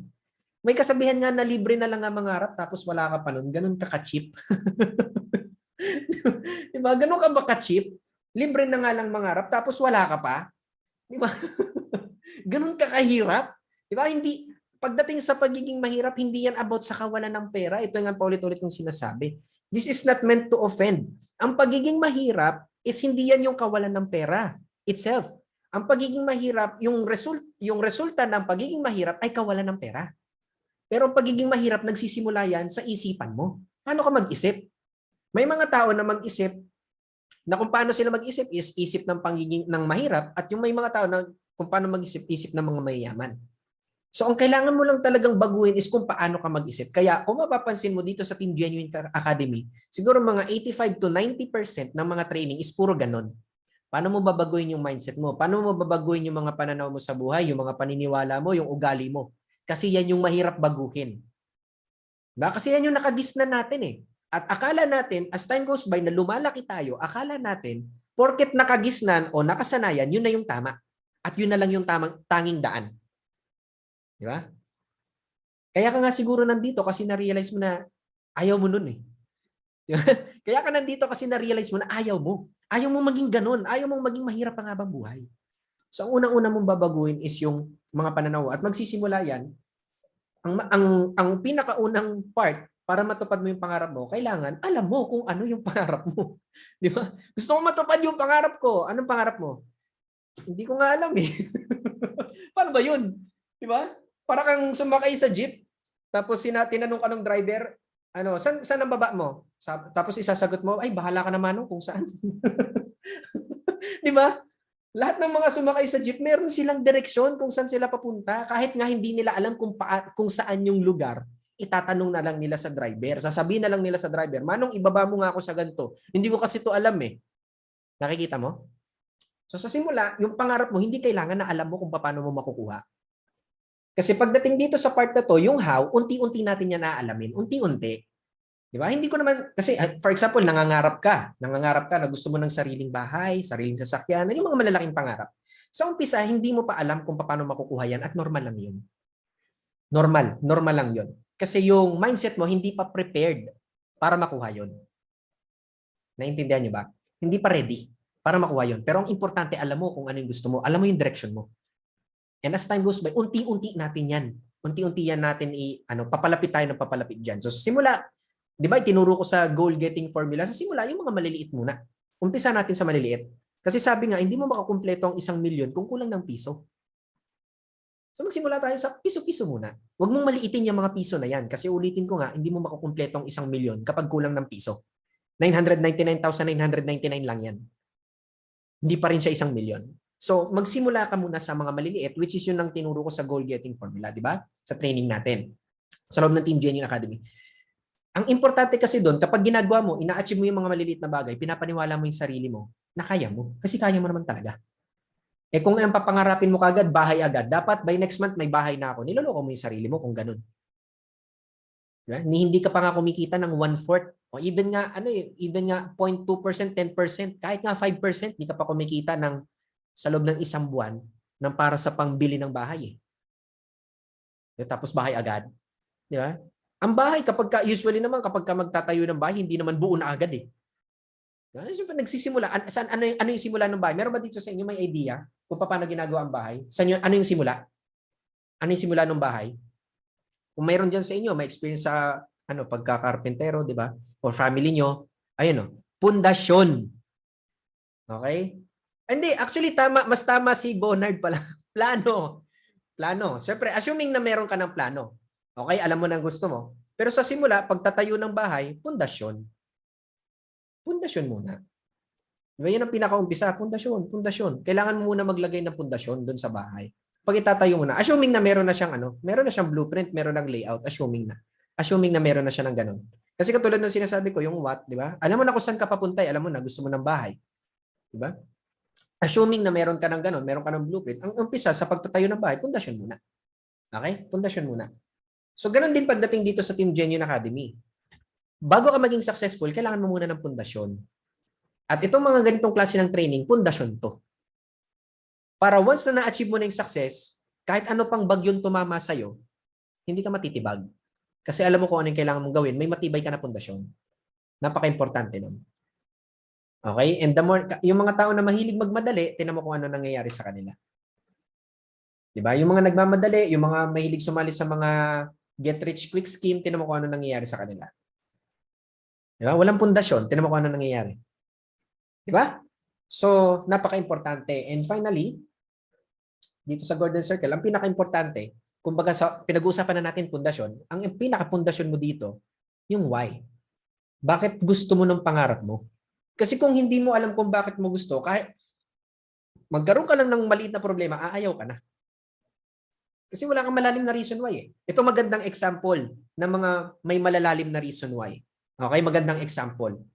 May kasabihan nga na libre na lang ang mangarap tapos wala ka pa nun. Ganun ka ka-cheap. Diba? Ganun ka ba ka-cheap? Libre na nga lang mangarap tapos wala ka pa. Diba? Ganun ka kahirap. Diba? Hindi, pagdating sa pagiging mahirap, hindi yan about sa kawalan ng pera. Ito nga paulit-ulit kong sinasabi. This is not meant to offend. Ang pagiging mahirap is hindi yan yung kawalan ng pera itself. ang pagiging mahirap, yung resulta ng pagiging mahirap ay kawalan ng pera. Pero ang pagiging mahirap, nagsisimula yan sa isipan mo. Paano ka mag-isip? May mga tao na mag-isip na kung paano sila mag-isip is isip ng pagiging ng mahirap, at yung may mga tao na kung paano mag-isip, isip ng mga mayayaman. So ang kailangan mo lang talagang baguhin is kung paano ka mag-isip. Kaya kung mapapansin mo dito sa Team Genuine Academy, siguro mga 85 to 90% ng mga training is puro ganon. Paano mo babaguhin yung mindset mo? Paano mo babaguhin yung mga pananaw mo sa buhay, yung mga paniniwala mo, yung ugali mo? Kasi yan yung mahirap baguhin. Diba? Kasi yan yung nakagisnan natin eh. At akala natin, as time goes by na lumalaki tayo, akala natin, porket nakagisnan o nakasanayan, yun na yung tama. At yun na lang yung tanging daan. Di ba? Kaya ka nga siguro nandito kasi na-realize mo na ayaw mo nun eh. Kaya ka nandito kasi na-realize mo na ayaw mo. Ayaw mo maging ganun. Ayaw mong maging mahirap ang habang buhay. So ang unang-una mong babaguhin is yung mga pananaw. At magsisimula yan, ang pinakaunang part para matupad mo yung pangarap mo, kailangan alam mo kung ano yung pangarap mo. Di ba? Gusto ko matupad yung pangarap ko. Anong pangarap mo? Hindi ko nga alam eh. Paano ba yun? Di ba? Para kang sumakay sa jeep, tapos tinanong ka ng driver, saan ang baba mo? Tapos isasagot mo, ay bahala ka naman kung saan. Di ba? Lahat ng mga sumakay sa jeep, meron silang direksyon kung saan sila papunta. Kahit nga hindi nila alam kung saan yung lugar, itatanong na lang nila sa driver. Sasabihin na lang nila sa driver, Manong, ibaba mo nga ako sa ganito. Hindi ko kasi to alam eh. Nakikita mo? So sa simula, yung pangarap mo, hindi kailangan na alam mo kung paano mo makukuha. Kasi pagdating dito sa part na to, yung how, unti-unti natin yan naalamin. Unti-unti. Di ba? Hindi ko naman, kasi for example, nangangarap ka na gusto mo ng sariling bahay, sariling sasakyan, yung mga malalaking pangarap. Sa umpisa, hindi mo pa alam kung paano makukuha yan at normal lang yun. Normal lang yun. Kasi yung mindset mo, hindi pa prepared para makuha yun. Naintindihan nyo ba? Hindi pa ready para makuha yun. Pero ang importante, alam mo kung ano yung gusto mo, alam mo yung direction mo. And as time goes by, unti-unti natin yan. Unti-unti yan natin papalapit tayo ng papalapit dyan. So simula, di ba, itinuro ko sa goal-getting formula, sa simula, yung mga maliliit muna. Umpisa natin sa maliliit. Kasi sabi nga, hindi mo makakumpleto ang 1,000,000 kung kulang ng piso. So magsimula tayo sa piso-piso muna. Huwag mong maliitin yung mga piso na yan. Kasi ulitin ko nga, hindi mo makakumpleto ang 1,000,000 kapag kulang ng piso. 999,999 lang yan. Hindi pa rin siya 1,000,000. So magsimula ka muna sa mga maliliit, which is yun ang tinuro ko sa goal-getting formula, di ba? Sa training natin. Sa loob ng Team Genuine Academy. Ang importante kasi doon, kapag ginagawa mo, ina-achieve mo yung mga maliliit na bagay, pinapaniwala mo yung sarili mo na kaya mo. Kasi kaya mo naman talaga. Eh kung ang papangarapin mo kagad, bahay agad, dapat by next month may bahay na ako. Niloloko mo yung sarili mo kung ganun. Diba? Hindi ka pa nga kumikita ng 1/4 o even nga 0.2%, 10%, kahit nga 5%, hindi ka pa kumikita ng sa loob ng isang buwan ng para sa pangbili ng bahay eh. Tapos bahay agad. Di ba? Ang bahay, usually naman kapag ka magtatayo ng bahay, hindi naman buo na agad eh. Siyempre nagsisimula. Ano yung simula ng bahay? Meron ba dito sa inyo may idea kung paano ginagawa ang bahay? Ano yung simula? Ano yung simula ng bahay? Kung mayroon dyan sa inyo, may experience sa pagkakarpentero, di ba? Or family nyo, pundasyon. Okay? Hindi, actually mas tama si Bonard pala. Plano. Siyempre, assuming na meron ka ng plano. Okay, alam mo na ang gusto mo. Pero sa simula, pagtatayo ng bahay, pundasyon. Pundasyon muna. Diba, yan ang pinakaumpisa, pundasyon. Kailangan mo muna maglagay ng pundasyon doon sa bahay. Pag itatayo mo na, assuming na meron na siyang blueprint, meron ng layout, assuming na meron na siya ng ganun. Kasi katulad ng sinasabi ko, yung what, di ba? Alam mo na kung saan ka papunta, alam mo na gusto mo ng bahay. Di ba? Assuming na meron ka ng ganun, meron ka ng blueprint, ang umpisa sa pagtatayo ng bahay, pundasyon muna. Okay? Pundasyon muna. So, ganun din pagdating dito sa Team Genuine Academy. Bago ka maging successful, kailangan mo muna ng pundasyon. At itong mga ganitong klase ng training, pundasyon to. Para once na na-achieve mo na yung success, kahit ano pang bagyong tumama sa'yo, hindi ka matitibag. Kasi alam mo kung ano yung kailangan mong gawin, may matibay ka na pundasyon. Napaka-importante nun. Okay? And yung mga tao na mahilig magmadali, tinan mo kung ano nangyayari sa kanila. Diba? Yung mga nagmamadali, yung mga mahilig sumali sa mga get-rich-quick scheme, tinan mo kung ano nangyayari sa kanila. Diba? Walang pundasyon, tinan mo kung ano nangyayari. Diba? So, napaka-importante. And finally, dito sa Golden Circle, ang pinaka-importante, kumbaga sa pinag-uusapan na natin pundasyon, ang pinaka-pundasyon mo dito, yung why. Bakit gusto mo ng pangarap mo? Kasi kung hindi mo alam kung bakit mo gusto, kahit magkaroon ka lang ng maliit na problema, aayaw ka na. Kasi wala kang malalim na reason why. Ito magandang example ng mga may malalalim na reason why. Okay, magandang example.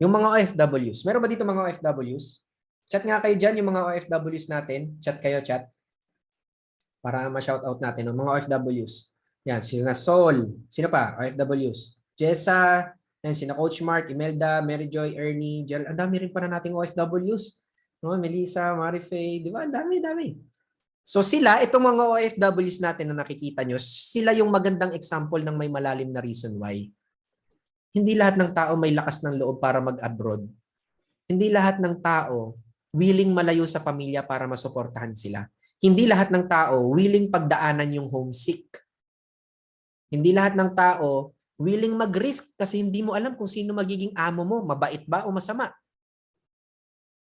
Yung mga OFWs. Meron ba dito mga OFWs? Chat nga kayo dyan, yung mga OFWs natin. Chat kayo, chat. Para ma-shoutout natin. Yung mga OFWs. Yan, sina Sol. Sino pa? OFWs. Jessa. Yan, sina Coach Mark, Imelda, Mary Joy, Ernie, Gerald. Ang dami rin pa na nating OFWs. No? Melissa, Marife. Di ba? Ang dami, dami. So sila, itong mga OFWs natin na nakikita nyo, sila yung magandang example ng may malalim na reason why. Hindi lahat ng tao may lakas ng loob para mag-abroad. Hindi lahat ng tao willing malayo sa pamilya para masuportahan sila. Hindi lahat ng tao willing pagdaanan yung homesick. Hindi lahat ng tao willing mag-risk kasi hindi mo alam kung sino magiging amo mo, mabait ba o masama.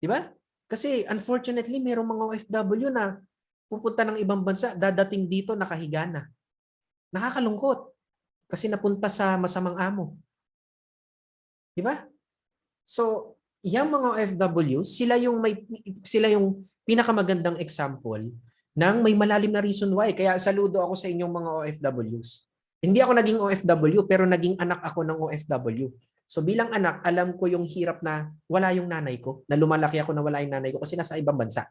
Di ba? Kasi unfortunately, mayroong mga OFW na pupunta ng ibang bansa, dadating dito nakahiga na. Nakakalungkot kasi napunta sa masamang amo. Di ba? So, yung mga OFW, sila yung pinakamagandang example ng may malalim na reason why. Kaya saludo ako sa inyong mga OFWs. Hindi ako naging OFW pero naging anak ako ng OFW. So bilang anak, alam ko yung hirap na wala yung nanay ko, na lumalaki ako na wala yung nanay ko kasi nasa ibang bansa.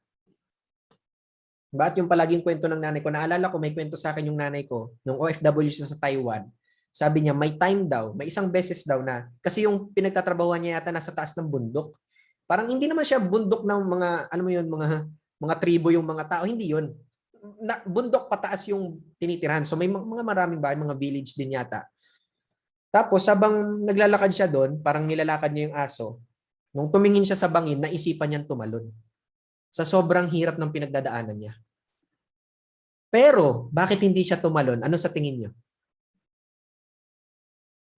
Bakit yung palaging kwento ng nanay ko? Naalala ko, may kwento sa akin yung nanay ko, nung OFW siya sa Taiwan. Sabi niya, may time daw, may isang beses daw na, kasi yung pinagtatrabahuan niya yata nasa taas ng bundok. Parang hindi naman siya bundok ng mga, ano mo yun, mga tribo yung mga tao. Hindi yun. Bundok pataas yung tinitirahan. So may mga maraming bahay, mga village din yata. Tapos habang naglalakad siya doon, parang nilalakad niya yung aso. Nung tumingin siya sa bangin, naisipan niyang tumalon. Sa sobrang hirap ng pinagdadaanan niya. Pero, bakit hindi siya tumalon? Ano sa tingin niyo?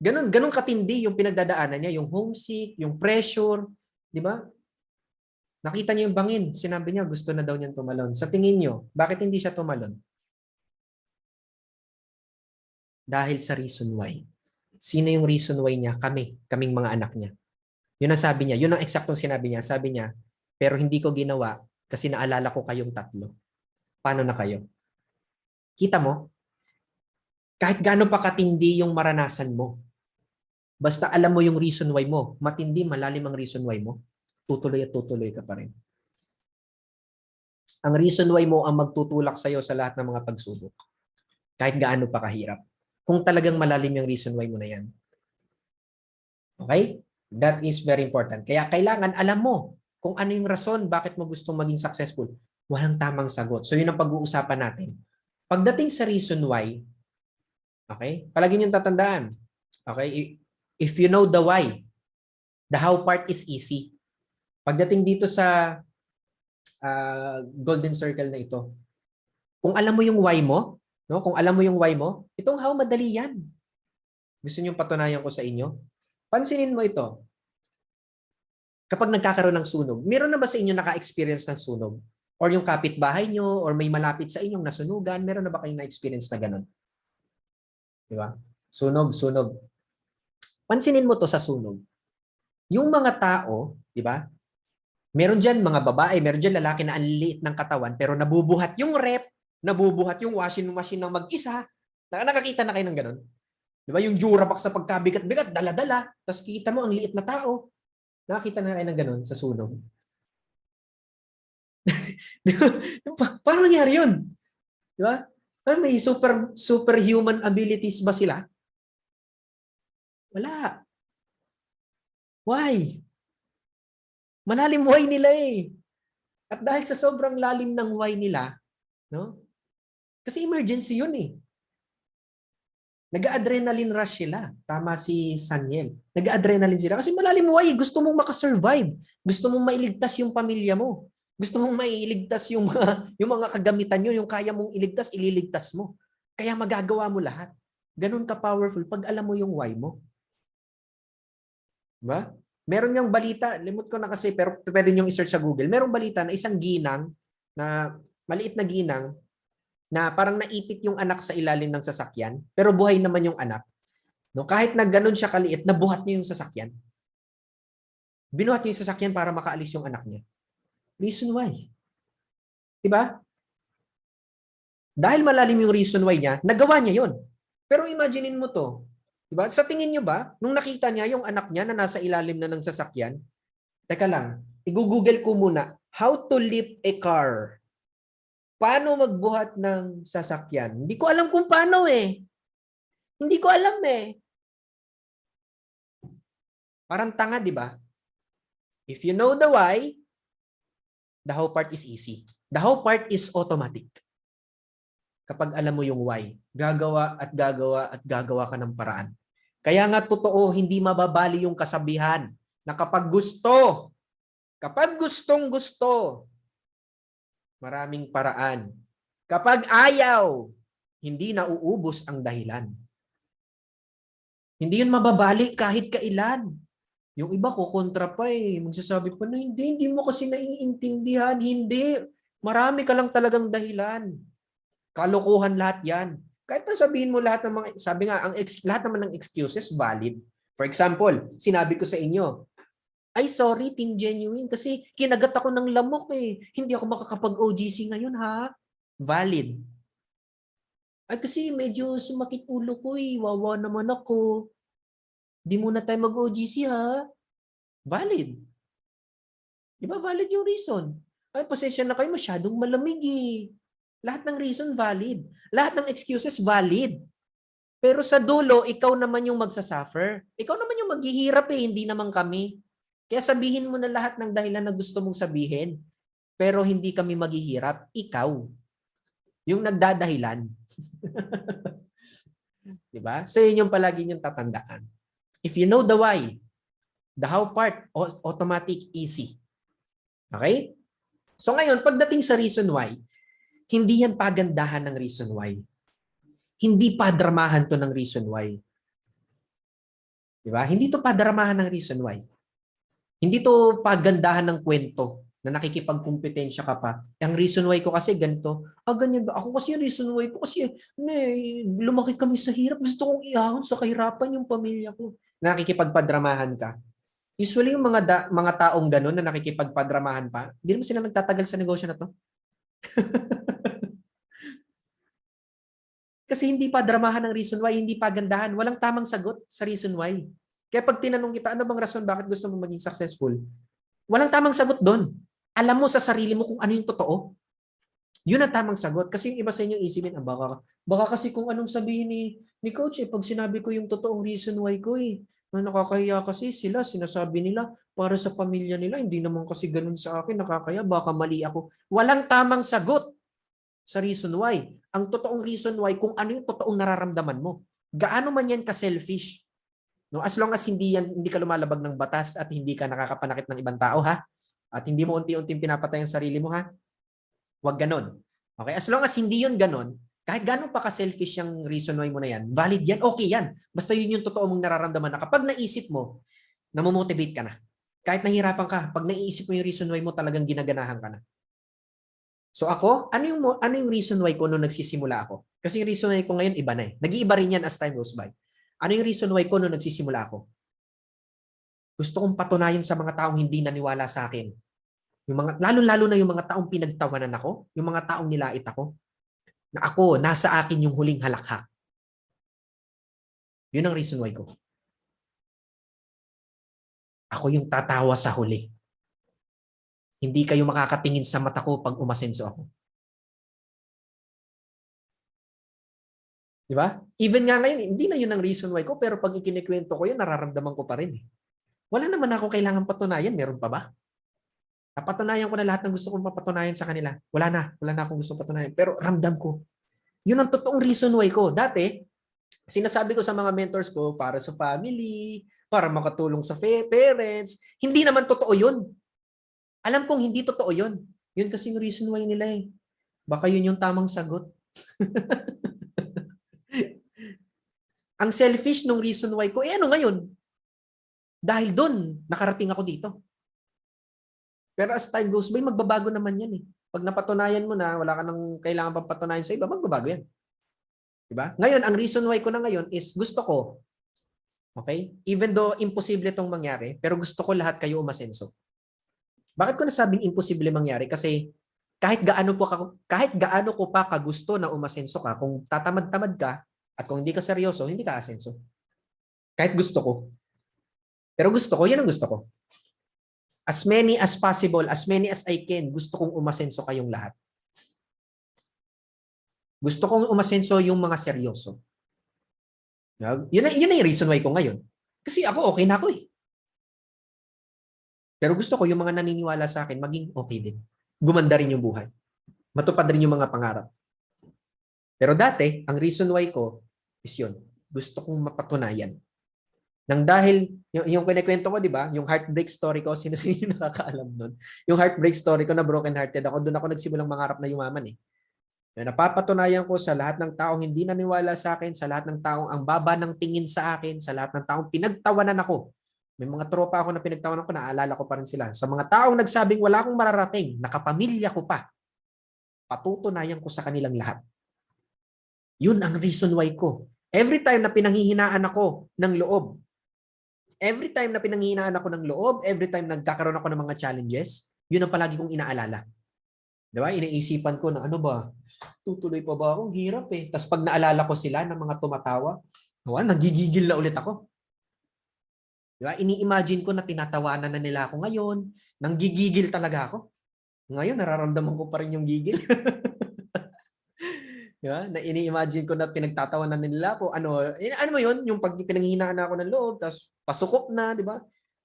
Ganun katindi yung pinagdadaanan niya, yung homesick, yung pressure, di ba? Nakita niya yung bangin, sinabi niya gusto na daw niyang tumalon. Sa tingin niyo, bakit hindi siya tumalon? Dahil sa reason why. Sino yung reason why niya? Kaming mga anak niya. Yun ang sabi niya, yun ang eksaktong sinabi niya. Sabi niya, pero hindi ko ginawa kasi naalala ko kayong tatlo. Paano na kayo? Kita mo? Kahit gaano pa katindi yung maranasan mo, basta alam mo yung reason why mo, matindi, malalim ang reason why mo, tutuloy at tutuloy ka pa rin. Ang reason why mo ang magtutulak sa'yo sa lahat ng mga pagsubok. Kahit gaano pa kahirap. Kung talagang malalim yung reason why mo na yan. Okay? That is very important. Kaya kailangan alam mo kung ano yung rason bakit mo gustong maging successful. Walang tamang sagot. So yun ang pag-uusapan natin. Pagdating sa reason why, okay? Palagi niyong tatandaan. Okay? If you know the why, the how part is easy. Pagdating dito sa golden circle na ito, kung alam mo yung why mo, no? Kung alam mo yung why mo, itong how madali yan. Gusto niyo patunayan ko sa inyo? Pansinin mo ito. Kapag nagkakaroon ng sunog, meron na ba sa inyo naka-experience ng sunog? Or yung kapitbahay nyo, or may malapit sa inyong nasunugan, meron na ba kayong na-experience na ganun? Di ba? Sunog. Pansinin mo to sa sunog. Yung mga tao, di ba? Meron dyan mga babae, meron dyan lalaki na ang liit ng katawan, pero nabubuhat yung rep, nabubuhat yung washing machine ng mag-isa. Nakakita na kayo ng ganun? Di ba? Yung Durabox sa pagkabigat-bigat, dala-dala, tapos kita mo ang liit na tao. Nakakita na kayo ng ganun sa sunog. Paano nangyari yun? Di ba? May superhuman abilities ba sila? Wala. Why? Malalim why nila eh. At dahil sa sobrang lalim ng why nila, no? Kasi emergency yun eh. Nag-adrenaline rush sila. Tama si Sanyel. Nag-adrenaline sila kasi malalim why. Gusto mong makasurvive. Gusto mong mailigtas yung pamilya mo. Gusto mong mailigtas yung mga kagamitan nyo, yung kaya mong iligtas, ililigtas mo. Kaya magagawa mo lahat. Ganun ka-powerful pag alam mo yung why mo. Diba? Meron yung balita, limot ko na kasi, pero pwede nyo i-search sa Google. Merong balita na isang ginang na maliit na ginang na parang naipit yung anak sa ilalim ng sasakyan, pero buhay naman yung anak. No, kahit na ganun siya kaliit, nabuhat niya yung sasakyan. Binuhat niya yung sasakyan para makaalis yung anak niya. Reason why? Diba? Dahil malalim yung reason why niya, nagawa niya yun. Pero imaginein mo to. Diba? Sa tingin niyo ba, nung nakita niya yung anak niya na nasa ilalim na ng sasakyan, teka lang, i-google ko muna, how to lift a car. Paano magbuhat ng sasakyan? Hindi ko alam kung paano eh. Hindi ko alam eh. Parang tanga, di ba? If you know the why, the how part is easy. The how part is automatic. Kapag alam mo yung why, gagawa at gagawa at gagawa ka ng paraan. Kaya nga totoo, hindi mababali yung kasabihan na kapag gustong gusto, maraming paraan. Kapag ayaw, hindi nauubos ang dahilan. Hindi yun mababali kahit kailan. Yung iba ko kontra pa eh. Magsasabi pa na hindi mo kasi naiintindihan. Hindi. Marami ka lang talagang dahilan. Kalokohan lahat yan. Kahit na sabihin mo lahat ng mga, sabi nga, lahat naman ng excuses valid. For example, sinabi ko sa inyo, ay sorry, Team Genuine, kasi kinagat ako ng lamok eh. Hindi ako makakapag-OGC ngayon ha. Valid. Ay kasi medyo sumakit ulo ko eh. Wawa naman ako. Di muna tayo mag-OGC ha. Valid. Di ba valid yung reason? Ay, pasensya na kayo, masyadong malamig eh. Lahat ng reason valid. Lahat ng excuses valid. Pero sa dulo, ikaw naman yung magsasuffer. Ikaw naman yung maghihirap eh, hindi naman kami. Kaya sabihin mo na lahat ng dahilan na gusto mong sabihin. Pero hindi kami maghihirap. Ikaw. Yung nagdadahilan. Diba? So yun yung palagi niyong tatandaan. If you know the why, the how part, automatic, easy. Okay? So ngayon, pagdating sa reason why, hindi yan pagandahan ng reason why. Hindi padramahan to ng reason why. Diba? Hindi to padramahan ng reason why. Hindi to pagandahan ng kwento na nakikipagkumpetensya ka pa. Ang reason why ko kasi ganito. Ganyan ba? Ako kasi yung reason why ko kasi lumaki kami sa hirap. Gusto kong iahon sa kahirapan yung pamilya ko. Nakikipagpadramahan ka. Usually yung mga taong gano'n na nakikipagpadramahan pa, hindi naman sila nagtatagal sa negosyo na to. Kasi hindi pa dramahan ng reason why, hindi pa gandahan. Walang tamang sagot sa reason why. Kaya pag tinanong kita, ano bang rason bakit gusto mo maging successful? Walang tamang sagot doon. Alam mo sa sarili mo kung ano yung totoo. Yun ang tamang sagot. Kasi yung iba sa inyo isipin, baka kasi kung anong sabihin ni coach pag sinabi ko yung totoong reason why ko nakakahiya kasi sila, sinasabi nila para sa pamilya nila, hindi naman kasi ganun sa akin, nakakaya, baka mali ako. Walang tamang sagot sa reason why. Ang totoong reason why, kung ano yung totoong nararamdaman mo. Gaano man yan ka-selfish. No? As long as hindi ka lumalabag ng batas at hindi ka nakakapanakit ng ibang tao, ha? At hindi mo unti-unting pinapatay ang sarili mo, ha? Huwag ganon. Okay? As long as hindi yun ganon, kahit gano'n pa ka-selfish yung reason why mo na yan, valid yan, okay yan. Basta yun yung totoo mong nararamdaman na kapag naisip mo, namomotivate ka na. Kahit nahirapan ka, pag naiisip mo yung reason why mo, talagang ginaganahan ka na. So ako, ano yung reason why ko nung nagsisimula ako? Kasi yung reason why ko ngayon iba na eh. Nag-iiba rin yan as time goes by. Ano yung reason why ko nung nagsisimula ako? Gusto kong patunayan sa mga taong hindi naniwala sa akin. Yung mga, lalo-lalo na yung mga taong pinagtawanan ako, yung mga taong nilait ako, na ako, nasa akin yung huling halakhak. Yun ang reason why ko. Ako yung tatawa sa huli. Hindi kayo makakatingin sa mata ko pag umasenso ako. Di ba? Even nga ngayon, hindi na yun ang reason why ko, pero pag ikinikwento ko yun, nararamdaman ko pa rin. Wala naman ako kailangan patunayan. Meron pa ba? Napatunayan ko na lahat ng gusto kong papatunayan sa kanila. Wala na akong gusto patunayan. Pero ramdam ko. Yun ang totoong reason why ko. Dati, sinasabi ko sa mga mentors ko, para sa family, para makatulong sa parents. Hindi naman totoo yun. Alam kong hindi totoo yun. Yun kasi yung reason why nila eh. Baka yun yung tamang sagot. Ang selfish nung reason why ko, ano ngayon? Dahil doon, nakarating ako dito. Pero as time goes by, magbabago naman yan eh. Pag napatunayan mo na, wala ka nang kailangan pang patunayan sa iba, magbabago yan. Diba? Ngayon, ang reason why ko na ngayon is gusto ko, okay? Even though imposible itong mangyari, pero gusto ko lahat kayo umasenso. Bakit ko nasabing imposible mangyari? Kasi kahit gaano ko pa kagusto na umasenso ka, kung tatamad-tamad ka at kung hindi ka seryoso, hindi ka asenso. Kahit gusto ko. Pero gusto ko, yun ang gusto ko. As many as possible, as many as I can, gusto kong umasenso kayong lahat. Gusto kong umasenso yung mga seryoso. Yun na yung reason why ko ngayon. Kasi ako okay na ako eh. Pero gusto ko yung mga naniniwala sa akin maging okay din. Gumanda rin yung buhay. Matupad rin yung mga pangarap. Pero dati, ang reason why ko is yun. Gusto kong mapatunayan. Nang dahil, yung kinikwento ko, di ba? Yung heartbreak story ko, sino sa inyo nakakaalam nun? Yung heartbreak story ko na broken-hearted ako, doon ako nagsimulang mangarap na yumaman eh. Napapatunayan ko sa lahat ng taong hindi naniwala sa akin, sa lahat ng taong ang baba ng tingin sa akin, sa lahat ng taong pinagtawanan ako. May mga tropa ako na pinagtawanan ko, naaalala ko pa rin sila. Sa mga taong nagsabing wala akong mararating, nakapamilya ko pa, patutunayan ko sa kanilang lahat. Yun ang reason why ko. Every time na pinanghihinaan ako ng loob, every time nagkakaroon ako ng mga challenges, yun ang palagi kong inaalala. Diba? Iniisipan ko na ano ba, tutuloy pa ba ako? Hirap eh. Tapos pag naalala ko sila ng mga tumatawa, nagigigil na ulit ako. Diba? Ini-imagine ko na tinatawanan na nila ako ngayon. Nanggigigil talaga ako. Ngayon, nararamdaman ko pa rin yung gigil. Diba? Na ini-imagine ko na pinagtatawanan nila ako. Ano mo yun? Yung pag pinanghihinaan ako ng loob, tapos pasukop na, di ba?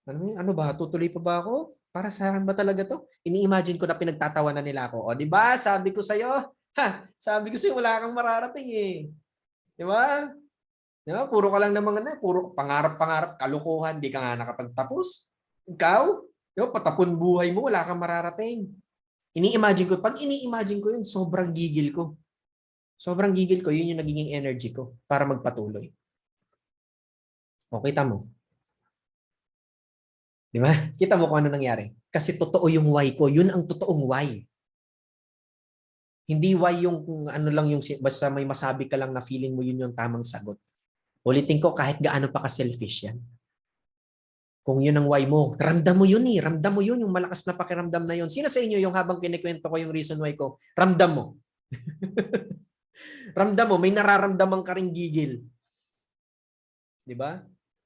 Ano ba? Tutuloy pa ba ako? Para sa akin ba talaga to? Ini-imagine ko na pinagtatawanan nila ako. O, di ba? Sabi ko sa'yo, sabi ko sa'yo, wala kang mararating eh. Di ba? Di ba? Puro ka lang naman puro pangarap-pangarap, kalukuhan, di ka nga nakapagtapos. Ikaw, di ba? Patapon buhay mo, wala kang mararating. Pag ini-imagine ko yun, sobrang gigil ko. Sobrang gigil ko, yun yung nagiging energy ko para magpatuloy. O, kita mo. Di ba? Kita mo kung ano nangyari. Kasi totoo yung why ko. Yun ang totoong why. Hindi why yung kung ano lang yung basta may masabi ka lang na feeling mo yun yung tamang sagot. Ulitin ko kahit gaano pa ka-selfish yan. Kung yun ang why mo, ramdam mo yun eh. Ramdam mo yun, yung malakas na pakiramdam na yun. Sino sa inyo yung habang kinikwento ko yung reason why ko, ramdam mo. Ramdam mo, may nararamdaman ka ring gigil. Di ba?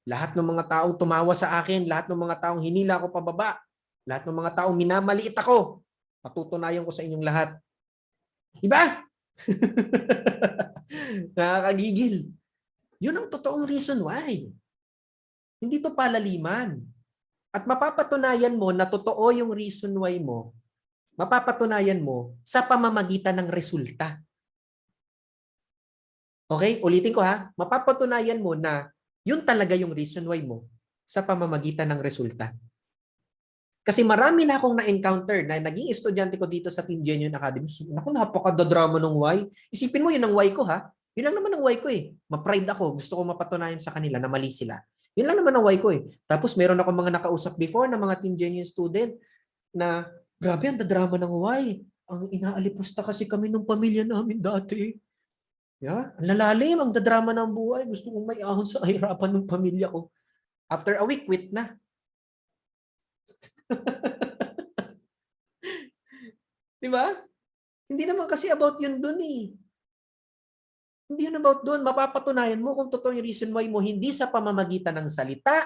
Lahat ng mga taong tumawa sa akin, lahat ng mga taong hinila ako pababa, lahat ng mga taong minamaliit ako, patutunayan ko sa inyong lahat. Di ba? Nakakagigil. Yun ang totoong reason why. Hindi to palaliman. At mapapatunayan mo na totoo yung reason why mo, mapapatunayan mo sa pamamagitan ng resulta. Okay? Ulitin ko ha. Mapapatunayan mo na yun talaga yung reason why mo sa pamamagitan ng resulta. Kasi marami na akong na-encounter na naging estudyante ko dito sa Team Genuine Academy. Naku, napaka-drama ng why. Isipin mo yun ang why ko ha. Yun lang naman ang why ko eh. Ma-pride ako. Gusto ko mapatunayan sa kanila na mali sila. Yun lang naman ang why ko eh. Tapos meron ako mga nakausap before na mga Team Genuine student na grabe ang drama ng why. Ang inaalipusta kasi kami ng pamilya namin dati. Yeah? Ang lalalim, ang dadrama ng buhay. Gusto kong may ahon sa kahirapan ng pamilya ko. After a week, quit na. Di ba? Hindi naman kasi about yun dun eh. Hindi yun about dun. Mapapatunayan mo kung totoo yung reason why mo hindi sa pamamagitan ng salita,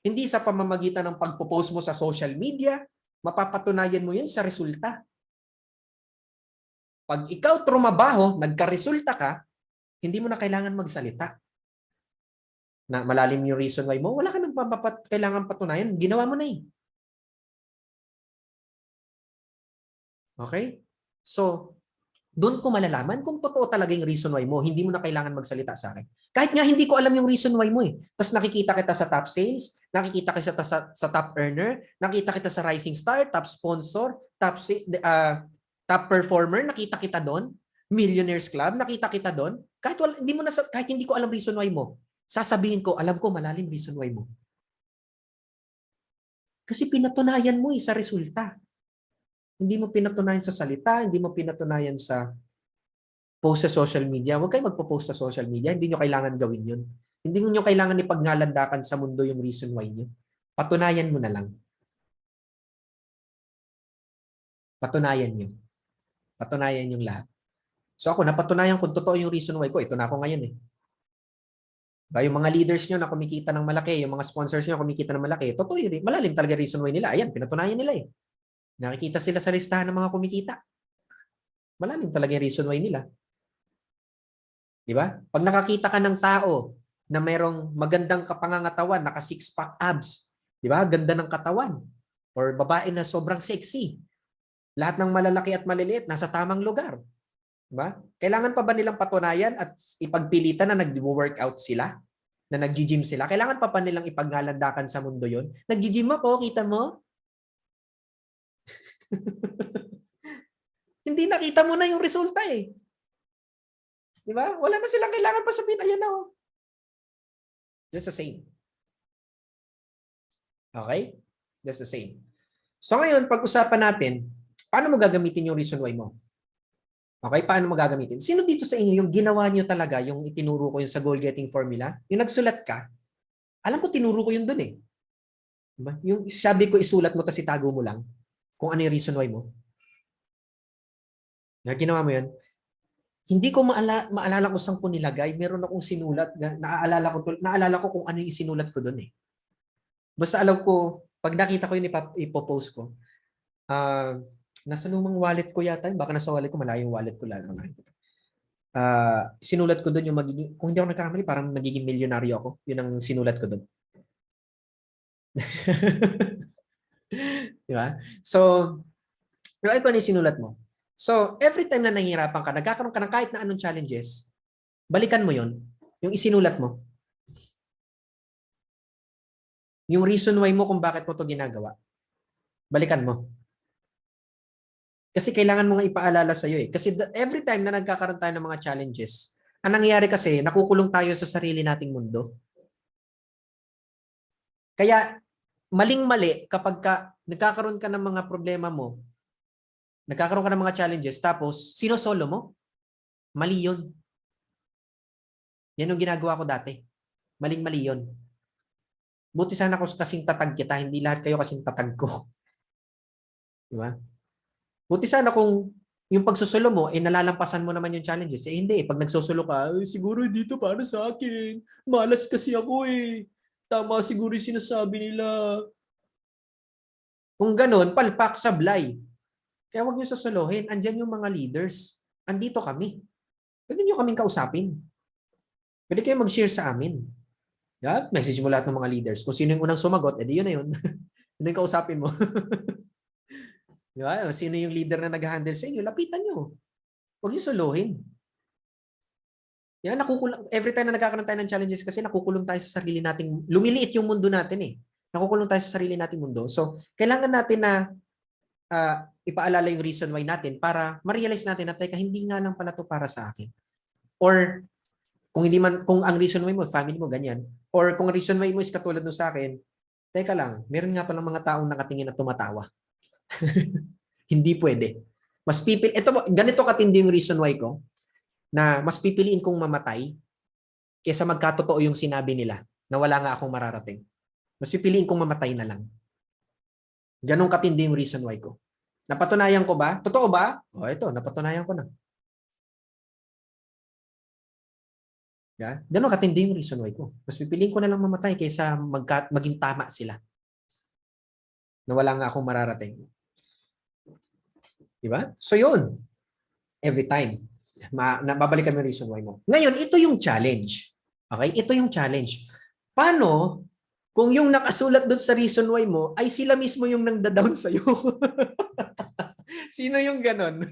hindi sa pamamagitan ng pagpo-post mo sa social media, mapapatunayan mo yun sa resulta. Pag ikaw trumabaho, nagka-resulta ka, hindi mo na kailangan magsalita. Na malalim yung reason why mo, wala ka nang kailangan patunayan. Ginawa mo na eh. Okay? So, doon ko malalaman kung totoo talaga yung reason why mo. Hindi mo na kailangan magsalita sa akin. Kahit nga hindi ko alam yung reason why mo eh. Tapos nakikita kita sa top sales, nakikita kita sa top earner, nakita kita sa rising star, top sponsor, top performer, nakita kita doon. Millionaires Club, nakita kita doon. Kahit hindi ko alam reason why mo, sasabihin ko, alam ko malalim reason why mo. Kasi pinatunayan mo sa resulta. Hindi mo pinatunayan sa salita, hindi mo pinatunayan sa post sa social media. Huwag kayo magpo-post sa social media. Hindi nyo kailangan gawin yun. Hindi nyo kailangan ipagnalandakan sa mundo yung reason why nyo. Patunayan mo na lang. Patunayan nyo. Patunayan yung lahat. So ako, napatunayan kung totoo yung reason why ko. Ito na ako ngayon eh. Ba, yung mga leaders nyo na kumikita ng malaki, yung mga sponsors nyo na kumikita ng malaki, totoo yun. Malalim talaga reason why nila. Ayan, pinatunayan nila eh. Nakikita sila sa listahan ng mga kumikita. Malalim talaga yung reason why nila. Di ba? Pag nakakita ka ng tao na mayroong magandang kapangangatawan, naka six-pack abs, di ba? Ganda ng katawan. Or babae na sobrang sexy. Lahat ng malalaki at maliliit nasa tamang lugar. Di ba? Kailangan pa ba nilang patunayan at ipagpilitan na nag-workout sila? Na nag-gym sila? Kailangan pa nilang ipagnalandakan sa mundo yon? Nag-gym ako, kita mo? Hindi, nakita mo na yung resulta eh. Di ba? Wala na silang kailangan pa sabihin. Ayan na oh. Just the same. Okay? Just the same. So ngayon, pag-usapan natin, paano mo gagamitin yung reason why mo? Okay? Paano mo gagamitin? Sino dito sa inyo yung ginawa nyo talaga, yung itinuro ko yung sa goal-getting formula? Yung nagsulat ka, alam ko tinuro ko yun dun eh. Diba? Yung sabi ko isulat mo tapos itago mo lang kung ano yung reason why mo. Ginawa mo yun? Hindi ko maalala ko saan ko nilagay. Meron akong sinulat. Naalala ko kung ano yung isinulat ko doon eh. Basta alam ko, pag nakita ko yun, ipopost ko. Nasa lumang wallet ko yata. Baka nasa wallet ko, malayo yung wallet ko lang. Sinulat ko doon yung magiging, kung hindi ako nagkakamali, parang magiging milyonaryo ako. Yun ang sinulat ko doon. Diba? So, ano yung sinulat mo? So, every time na nahihirapan ka, nagkakaroon ka ng kahit na anong challenges, balikan mo yon, yung isinulat mo. Yung reason why mo kung bakit mo to ginagawa. Balikan mo. Kasi kailangan mo nga ipaalala sa'yo eh. Kasi every time na nagkakaroon tayo ng mga challenges, ang nangyayari kasi, nakukulong tayo sa sarili nating mundo. Kaya, maling-mali kapag nagkakaroon ka ng mga problema mo, nagkakaroon ka ng mga challenges, tapos sinosolo mo. Mali yun. Yan yung ginagawa ko dati. Maling-mali yun. Buti sana ako kasing tatag kita, hindi lahat kayo kasing tatag ko. Diba? Buti sana kung yung pagsusolo mo, nalalampasan mo naman yung challenges. Hindi. Pag nagsusolo ka, siguro dito para sa akin. Malas kasi ako eh. Tama siguro yung sinasabi nila. Kung ganun, palpak, sablay. Kaya huwag niyo sasalohin. Andyan yung mga leaders. Andito kami. Pwede niyo kaming kausapin. Pwede kayo mag-share sa amin. Yeah? Message mo lahat ng mga leaders. Kung sino yung unang sumagot, edi yun na yun. Yun yung kausapin mo. Diba? Sino yung leader na nag-handle sa inyo, lapitan niyo. Huwag niyo salohin. Yeah, every time na nagkakaroon tayo ng challenges kasi nakukulong tayo sa sarili nating, lumiliit yung mundo natin eh. Nakukulong tayo sa sarili nating mundo. So, kailangan natin na ipaalala yung reason why natin para ma-realize natin na teka, hindi nga lang pala to para sa akin. Or kung ang reason why mo, family mo ganyan, or kung ang reason why mo is katulad no sa akin, teka lang, meron nga palang mga taong nakatingin at tumatawa. Hindi pwede. Ganito katindi yung reason why ko na mas pipiliin kong mamatay kaysa magkatotoo yung sinabi nila na wala nga akong mararating. Mas pipiliin kong mamatay na lang. Ganong katindi yung reason why ko. Napatunayan ko ba? Totoo ba? Ito, napatunayan ko na. Yeah? Ganong katindi yung reason why ko. Mas pipiliin ko na lang mamatay kaysa maging tama sila. Na wala nga akong mararating. Diba? So yun. Every time. Babalikan mo yung reason why mo. Ngayon, ito yung challenge. Okay? Ito yung challenge. Paano kung yung nakasulat doon sa reason why mo ay sila mismo yung nangda-down sa'yo? Sino yung ganon?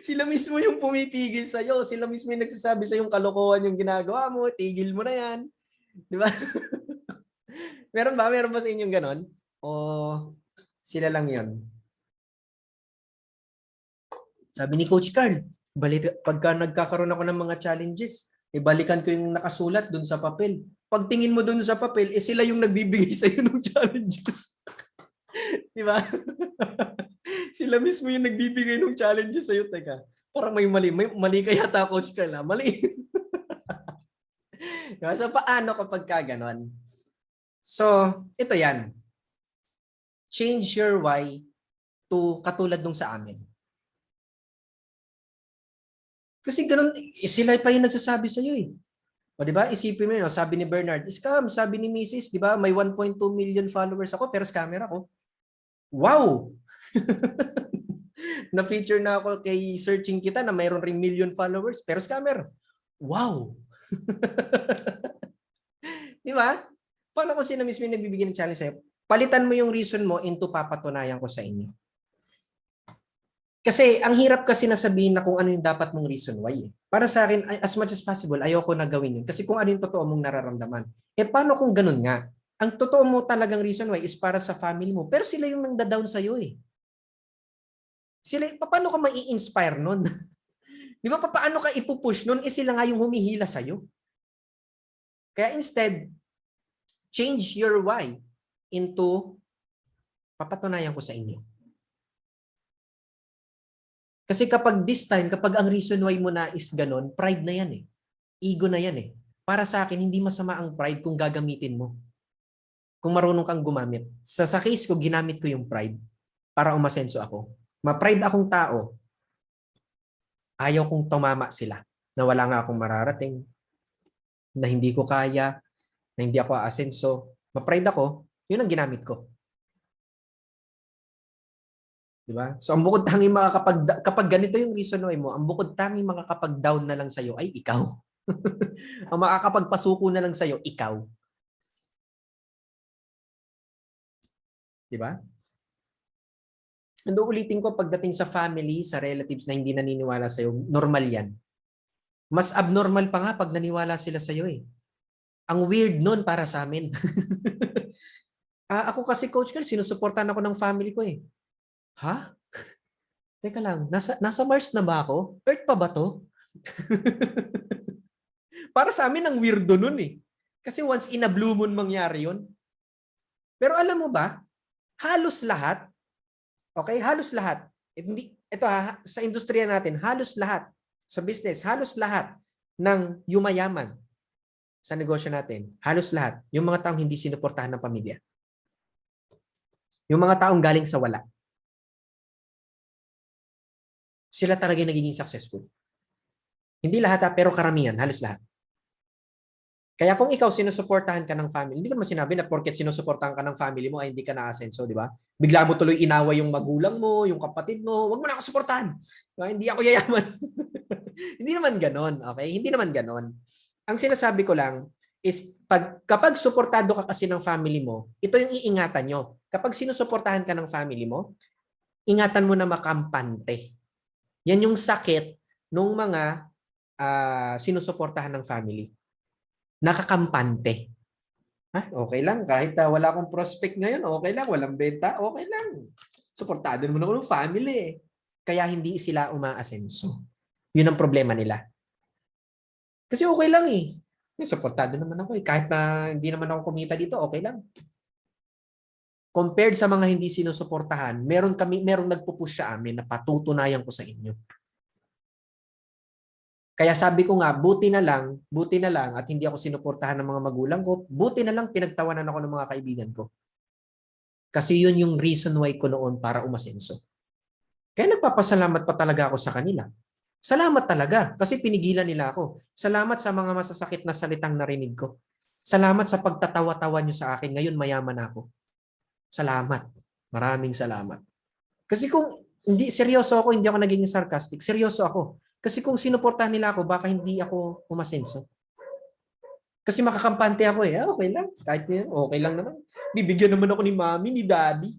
Sila mismo yung pumipigil sa'yo. Sila mismo yung nagsasabi sa'yo yung kalokohan yung ginagawa mo. Tigil mo na yan. Di ba? Meron ba? Meron ba sa inyong ganon? O sila lang yon? Sabi ni Coach Carl, pagka nagkakaroon ako ng mga challenges, balikan ko yung nakasulat dun sa papel. Pag tingin mo dun sa papel, sila yung nagbibigay sa'yo ng challenges. Di ba? Sila mismo yung nagbibigay ng challenges sa'yo. Teka, parang may mali ka yata, Coach Carl. Mali. So, paano kapag ka ganon? So, ito yan. Change your why to katulad nung sa amin. Kasi ganun, sila pa yung nagsasabi sa'yo eh. O di ba? Isipin mo yun, sabi ni Bernard, scam, sabi ni Mrs., di ba? May 1.2 million followers ako, pero scammer ako. Wow! Na-feature na ako kay Searching Kita na mayroon ring million followers, pero scammer. Wow! Di ba? Paano ko sino mismo yung nagbibigay ng challenge sa'yo? Palitan mo yung reason mo into papatunayan ko sa inyo. Kasi ang hirap kasi na sabihin na kung ano yung dapat mong reason why. Para sa akin, as much as possible, ayoko na gawin yun. Kasi kung ano yung totoo mong nararamdaman. Paano kung ganun nga? Ang totoo mo talagang reason why is para sa family mo. Pero sila yung nangda-down sa'yo eh. Sila, paano ka mai-inspire nun? Di ba, paano ka ipupush nun? Sila nga yung humihila sa'yo. Kaya instead, change your why into papatunayan ko sa inyo. Kasi kapag this time, kapag ang reason why mo na is ganon, pride na yan eh. Ego na yan eh. Para sa akin, hindi masama ang pride kung gagamitin mo. Kung marunong kang gumamit. Sa case ko, ginamit ko yung pride para umasenso ako. Ma-pride akong tao. Ayaw kong tumama sila. Na wala nga akong mararating. Na hindi ko kaya. Na hindi ako aasenso. Ma-pride ako, yun ang ginamit ko. Diba? So ang bukod tanging kapag ganito yung reason why mo, ang bukod tanging makakapag-down na lang sa'yo ay ikaw. Ang makakapagpasuko na lang sa'yo, ikaw. Diba? And ulitin ko pagdating sa family, sa relatives na hindi naniniwala sa'yo, normal yan. Mas abnormal pa nga pag naniwala sila sa'yo eh. Ang weird nun para sa amin. Ako kasi, Coach Carl, sinusuportahan ako ng family ko eh. Ha? Teka lang, nasa Mars na ba ako? Earth pa ba to? Para sa amin, ang weirdo nun eh. Kasi once in a blue moon mangyari yun. Pero alam mo ba, halos lahat, okay, halos lahat, ito ha, sa industriya natin, halos lahat, sa business, halos lahat ng yumayaman sa negosyo natin, halos lahat, yung mga taong hindi sinuportahan ng pamilya. Yung mga taong galing sa wala. Sila talaga nagiging successful. Hindi lahat pero karamihan, halos lahat. Kaya kung ikaw sinusuportahan ka ng family, hindi ko naman sinabi na porket sinusuportahan ka ng family mo ay hindi ka na-asenso, di ba? Bigla mo tuloy inaway yung magulang mo, yung kapatid mo, wag mo na ako suportahan. Diba? Hindi ako yayaman. Hindi naman ganon, okay? Hindi naman ganon. Ang sinasabi ko lang is kapag suportado ka kasi ng family mo, ito yung iingatan nyo. Kapag sinusuportahan ka ng family mo, ingatan mo na makampante. Yan yung sakit ng mga sinusuportahan ng family. Nakakampante. Okay lang. Kahit wala akong prospect ngayon, okay lang. Walang benta, okay lang. Suportado mo na ako ng family eh. Kaya hindi sila umaasenso. Yun ang problema nila. Kasi okay lang eh. Suportado naman ako eh. Kahit na hindi naman ako kumita dito, okay lang. Compared sa mga hindi sinusuportahan, meron nagpupush sa amin na patutunayan ko sa inyo. Kaya sabi ko nga, buti na lang at hindi ako sinuportahan ng mga magulang ko, buti na lang pinagtawanan ako ng mga kaibigan ko. Kasi yun yung reason why ko noon para umasenso. Kaya nagpapasalamat pa talaga ako sa kanila. Salamat talaga kasi pinigilan nila ako. Salamat sa mga masasakit na salitang narinig ko. Salamat sa pagtatawa-tawa nyo sa akin. Ngayon mayaman ako. Salamat. Maraming salamat. Kasi kung hindi seryoso ako, hindi ako naging sarcastic. Seryoso ako. Kasi kung sinuportahan nila ako, baka hindi ako umasenso. Kasi makakampante ako eh. Okay lang. Kahit yan, okay lang naman. Bibigyan naman ako ni mami, ni daddy.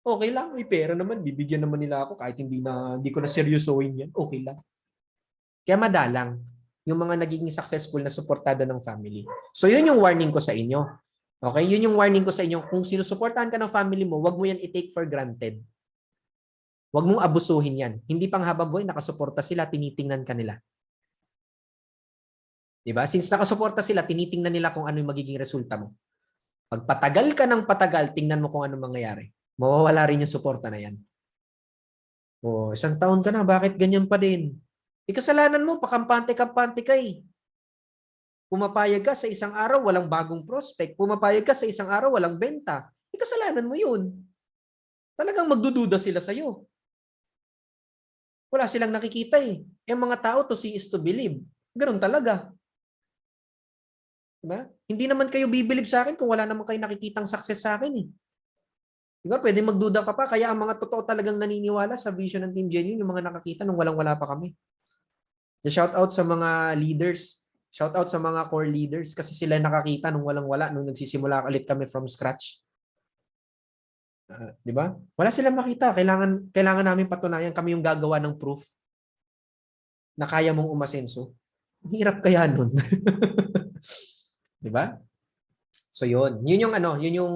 Okay lang. May pera naman. Bibigyan naman nila ako kahit hindi ko na seryosohin yan. Okay lang. Kaya madalang yung mga nagiging successful na suportado ng family. So yun yung warning ko sa inyo. Okay? Yun yung warning ko sa inyo. Kung sinusuportahan ka ng family mo, wag mo yan i-take for granted. Wag mong abusuhin yan. Hindi pang habang buhay, nakasuporta sila, tinitingnan ka nila. Diba? Since nakasuporta sila, tinitingnan nila kung ano yung magiging resulta mo. Pag patagal ka ng patagal, tingnan mo kung ano mangyayari. Mawawala rin yung suporta na yan. O, 1 taon ka na, bakit ganyan pa din? Kasalanan mo, pakampante-kampante ka eh. Pumapayag ka sa isang araw, walang bagong prospect. Pumapayag ka sa isang araw, walang benta. Kasalanan mo yun. Talagang magdududa sila sa'yo. Wala silang nakikita eh. Mga tao to see is to believe. Ganun talaga. Diba? Hindi naman kayo bibilib sa akin kung wala naman kayo nakikitang success sa akin eh. Diba? Pwede magduda ka pa. Kaya ang mga totoo talagang naniniwala sa vision ng Team Genuine, yung mga nakakita nung walang-wala pa kami. Shout out sa mga leaders. Shout out sa mga core leaders kasi sila nakakita nung walang-wala nung nagsisimula ulit kami from scratch. Di ba? Wala silang makita. Kailangan namin patunayan kami yung gagawa ng proof na kaya mong umasenso. Ang hirap kaya nun. Di ba? So yun. Yun yung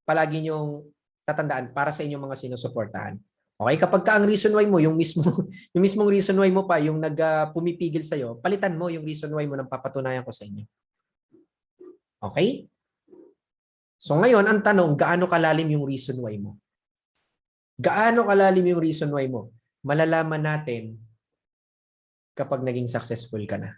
palagi nyong tatandaan para sa inyong mga sinusuportahan. Okay, kapag ka ang reason why mo, yung mismong reason why mo pa, yung pumipigil sa'yo, palitan mo yung reason why mo nang papatunayan ko sa inyo. Okay? So ngayon, ang tanong, gaano kalalim yung reason why mo? Gaano kalalim yung reason why mo? Malalaman natin kapag naging successful ka na.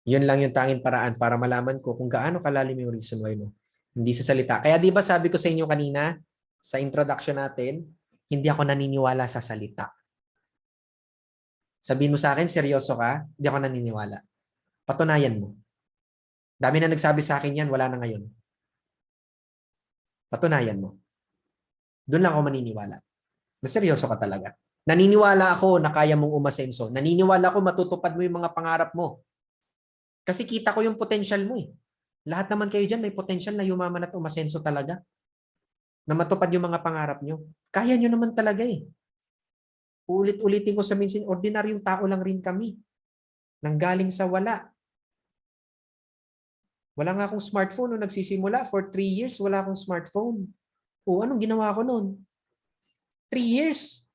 Yun lang yung tanging paraan para malaman ko kung gaano kalalim yung reason why mo. Hindi sa salita. Kaya di ba sabi ko sa inyo kanina, sa introduction natin, hindi ako naniniwala sa salita. Sabihin mo sa akin, seryoso ka? Hindi ako naniniwala. Patunayan mo. Dami na nagsabi sa akin yan, wala na ngayon. Patunayan mo. Doon lang ako maniniwala. Na seryoso ka talaga. Naniniwala ako na kaya mong umasenso. Naniniwala ako matutupad mo yung mga pangarap mo. Kasi kita ko yung potential mo eh. Lahat naman kayo dyan may potential na yumaman at umasenso talaga. Na matupad yung mga pangarap nyo. Kaya nyo naman talaga eh. Ulit-ulitin ko sa minsan, ordinaryong tao lang rin kami. Nanggaling sa wala. Wala nga akong smartphone nung nagsisimula. For 3 years, wala akong smartphone. O, anong ginawa ko noon? 3 years.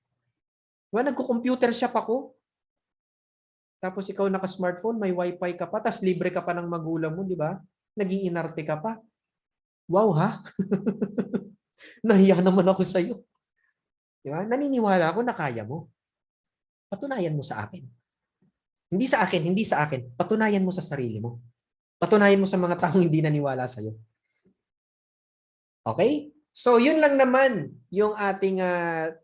Well, nagko-computer shop ako. Tapos ikaw naka-smartphone, may wifi ka pa, tapos libre ka pa ng magulang mo, di ba? Naging inarte ka pa. Wow, ha? Nahiya naman ako sa'yo. Di ba? Naniniwala ako na kaya mo. Patunayan mo sa akin. Hindi sa akin, hindi sa akin. Patunayan mo sa sarili mo. Patunayan mo sa mga taong hindi naniwala sa'yo. Okay? So, yun lang naman yung ating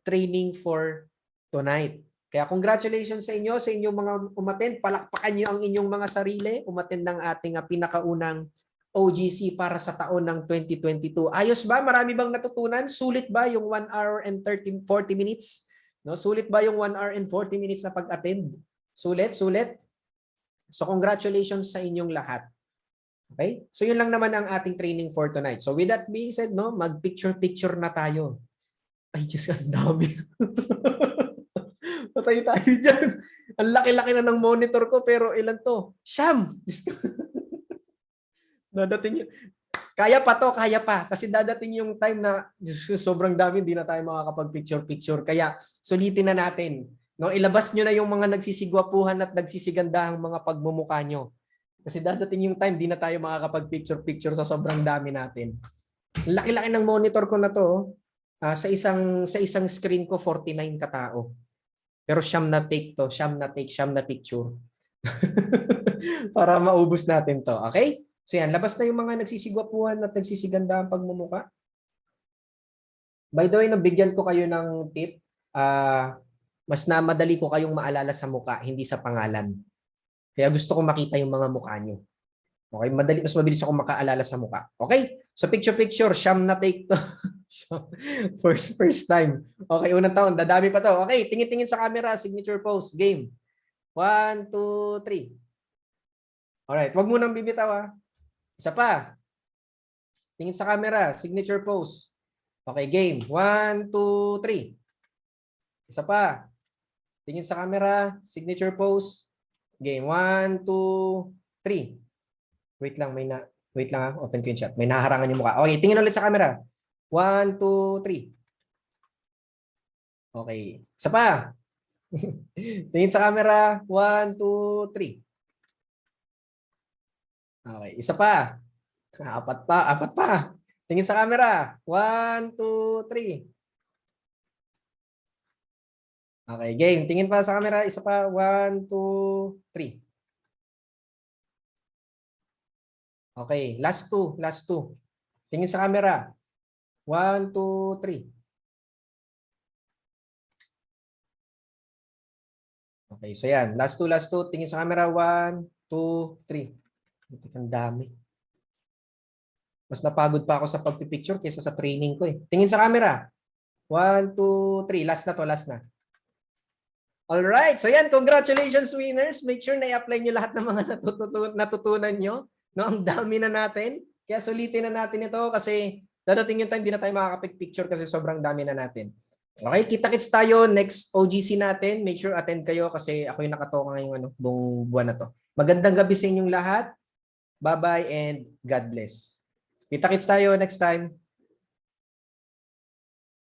training for tonight. Kaya congratulations sa inyo, sa inyong mga umattend. Palakpakan nyo ang inyong mga sarili. Umattend ng ating pinakaunang OGC para sa taon ng 2022. Ayos ba? Marami bang natutunan? Sulit ba yung 1 hour and 40 minutes? No? Sulit ba yung 1 hour and 40 minutes na pag-attend? Sulit? Sulit? So congratulations sa inyong lahat. Okay? So yun lang naman ang ating training for tonight. So with that being said, no, mag-picture-picture na tayo. Ay, Diyos, ang dami. Patay tayo dyan. Ang laki-laki na ng monitor ko, pero ilan to? Siyam! Dadating yun. Kaya pa to, kaya pa. Kasi dadating yung time na sobrang dami, hindi na tayo makakapag-picture-picture. Kaya sulitin na natin. No, ilabas nyo na yung mga nagsisigwapuhan at nagsisigandahang mga pagmumukha nyo. Kasi dadating yung time, di na tayo makakapag-picture-picture sa sobrang dami natin. Laki-laki ng monitor ko na to. Sa isang screen ko, 49 katao. Pero siyam na take to, siyam na picture. Para maubos natin to. Okay? So yan, labas na yung mga nagsisigwapuhan at nagsisigandahang pagmumukha. By the way, nabigyan ko kayo ng tip. Mas na madali ko kayong maalala sa mukha, hindi sa pangalan. Kaya gusto ko makita yung mga mukha nyo. Okay? Mas mabilis ako makaalala sa mukha. Okay? So picture-picture, siyam na take to. first time. Okay, unang taon. Dadami pa to. Okay, tingin-tingin sa camera. Signature pose. Game. 1, 2, 3. Alright, wag mo nang bibitaw. Isa pa. Tingin sa camera. Signature pose. Okay, game. 1, 2, 3. Isa pa. Tingin sa camera. Signature pose. Game. 1, 2, 3. Wait lang. Wait lang. Open ko yung chat. May naharangan yung mukha. Okay, tingin ulit sa camera. 1, 2, 3. Okay. Isa pa. Tingin sa camera. 1, 2, 3. Okay. Isa pa. Apat pa. Tingin sa camera. 1, 2, 3. Okay, game. Tingin pa sa camera. Isa pa. 1, 2, 3. Okay, last two. Last two. Tingin sa camera. 1, 2, 3. Okay, so yan. Last two, last two. Tingin sa camera. 1, 2, 3. Ang dami. Mas napagod pa ako sa pagpipicture kaysa sa training ko eh. Tingin sa camera. 1, 2, 3. Last na to, last na. Alright, so yan. Congratulations winners. Make sure na i-apply nyo lahat ng mga natutunan nyo. No, ang dami na natin. Kaya sulitin na natin ito kasi dadating yung time di na tayo makakapig-picture kasi sobrang dami na natin. Okay, kita-kits tayo next OGC natin. Make sure attend kayo kasi ako yung nakatoka ngayong buong buwan na to. Magandang gabi sa inyong lahat. Bye-bye and God bless. Kita-kits tayo next time.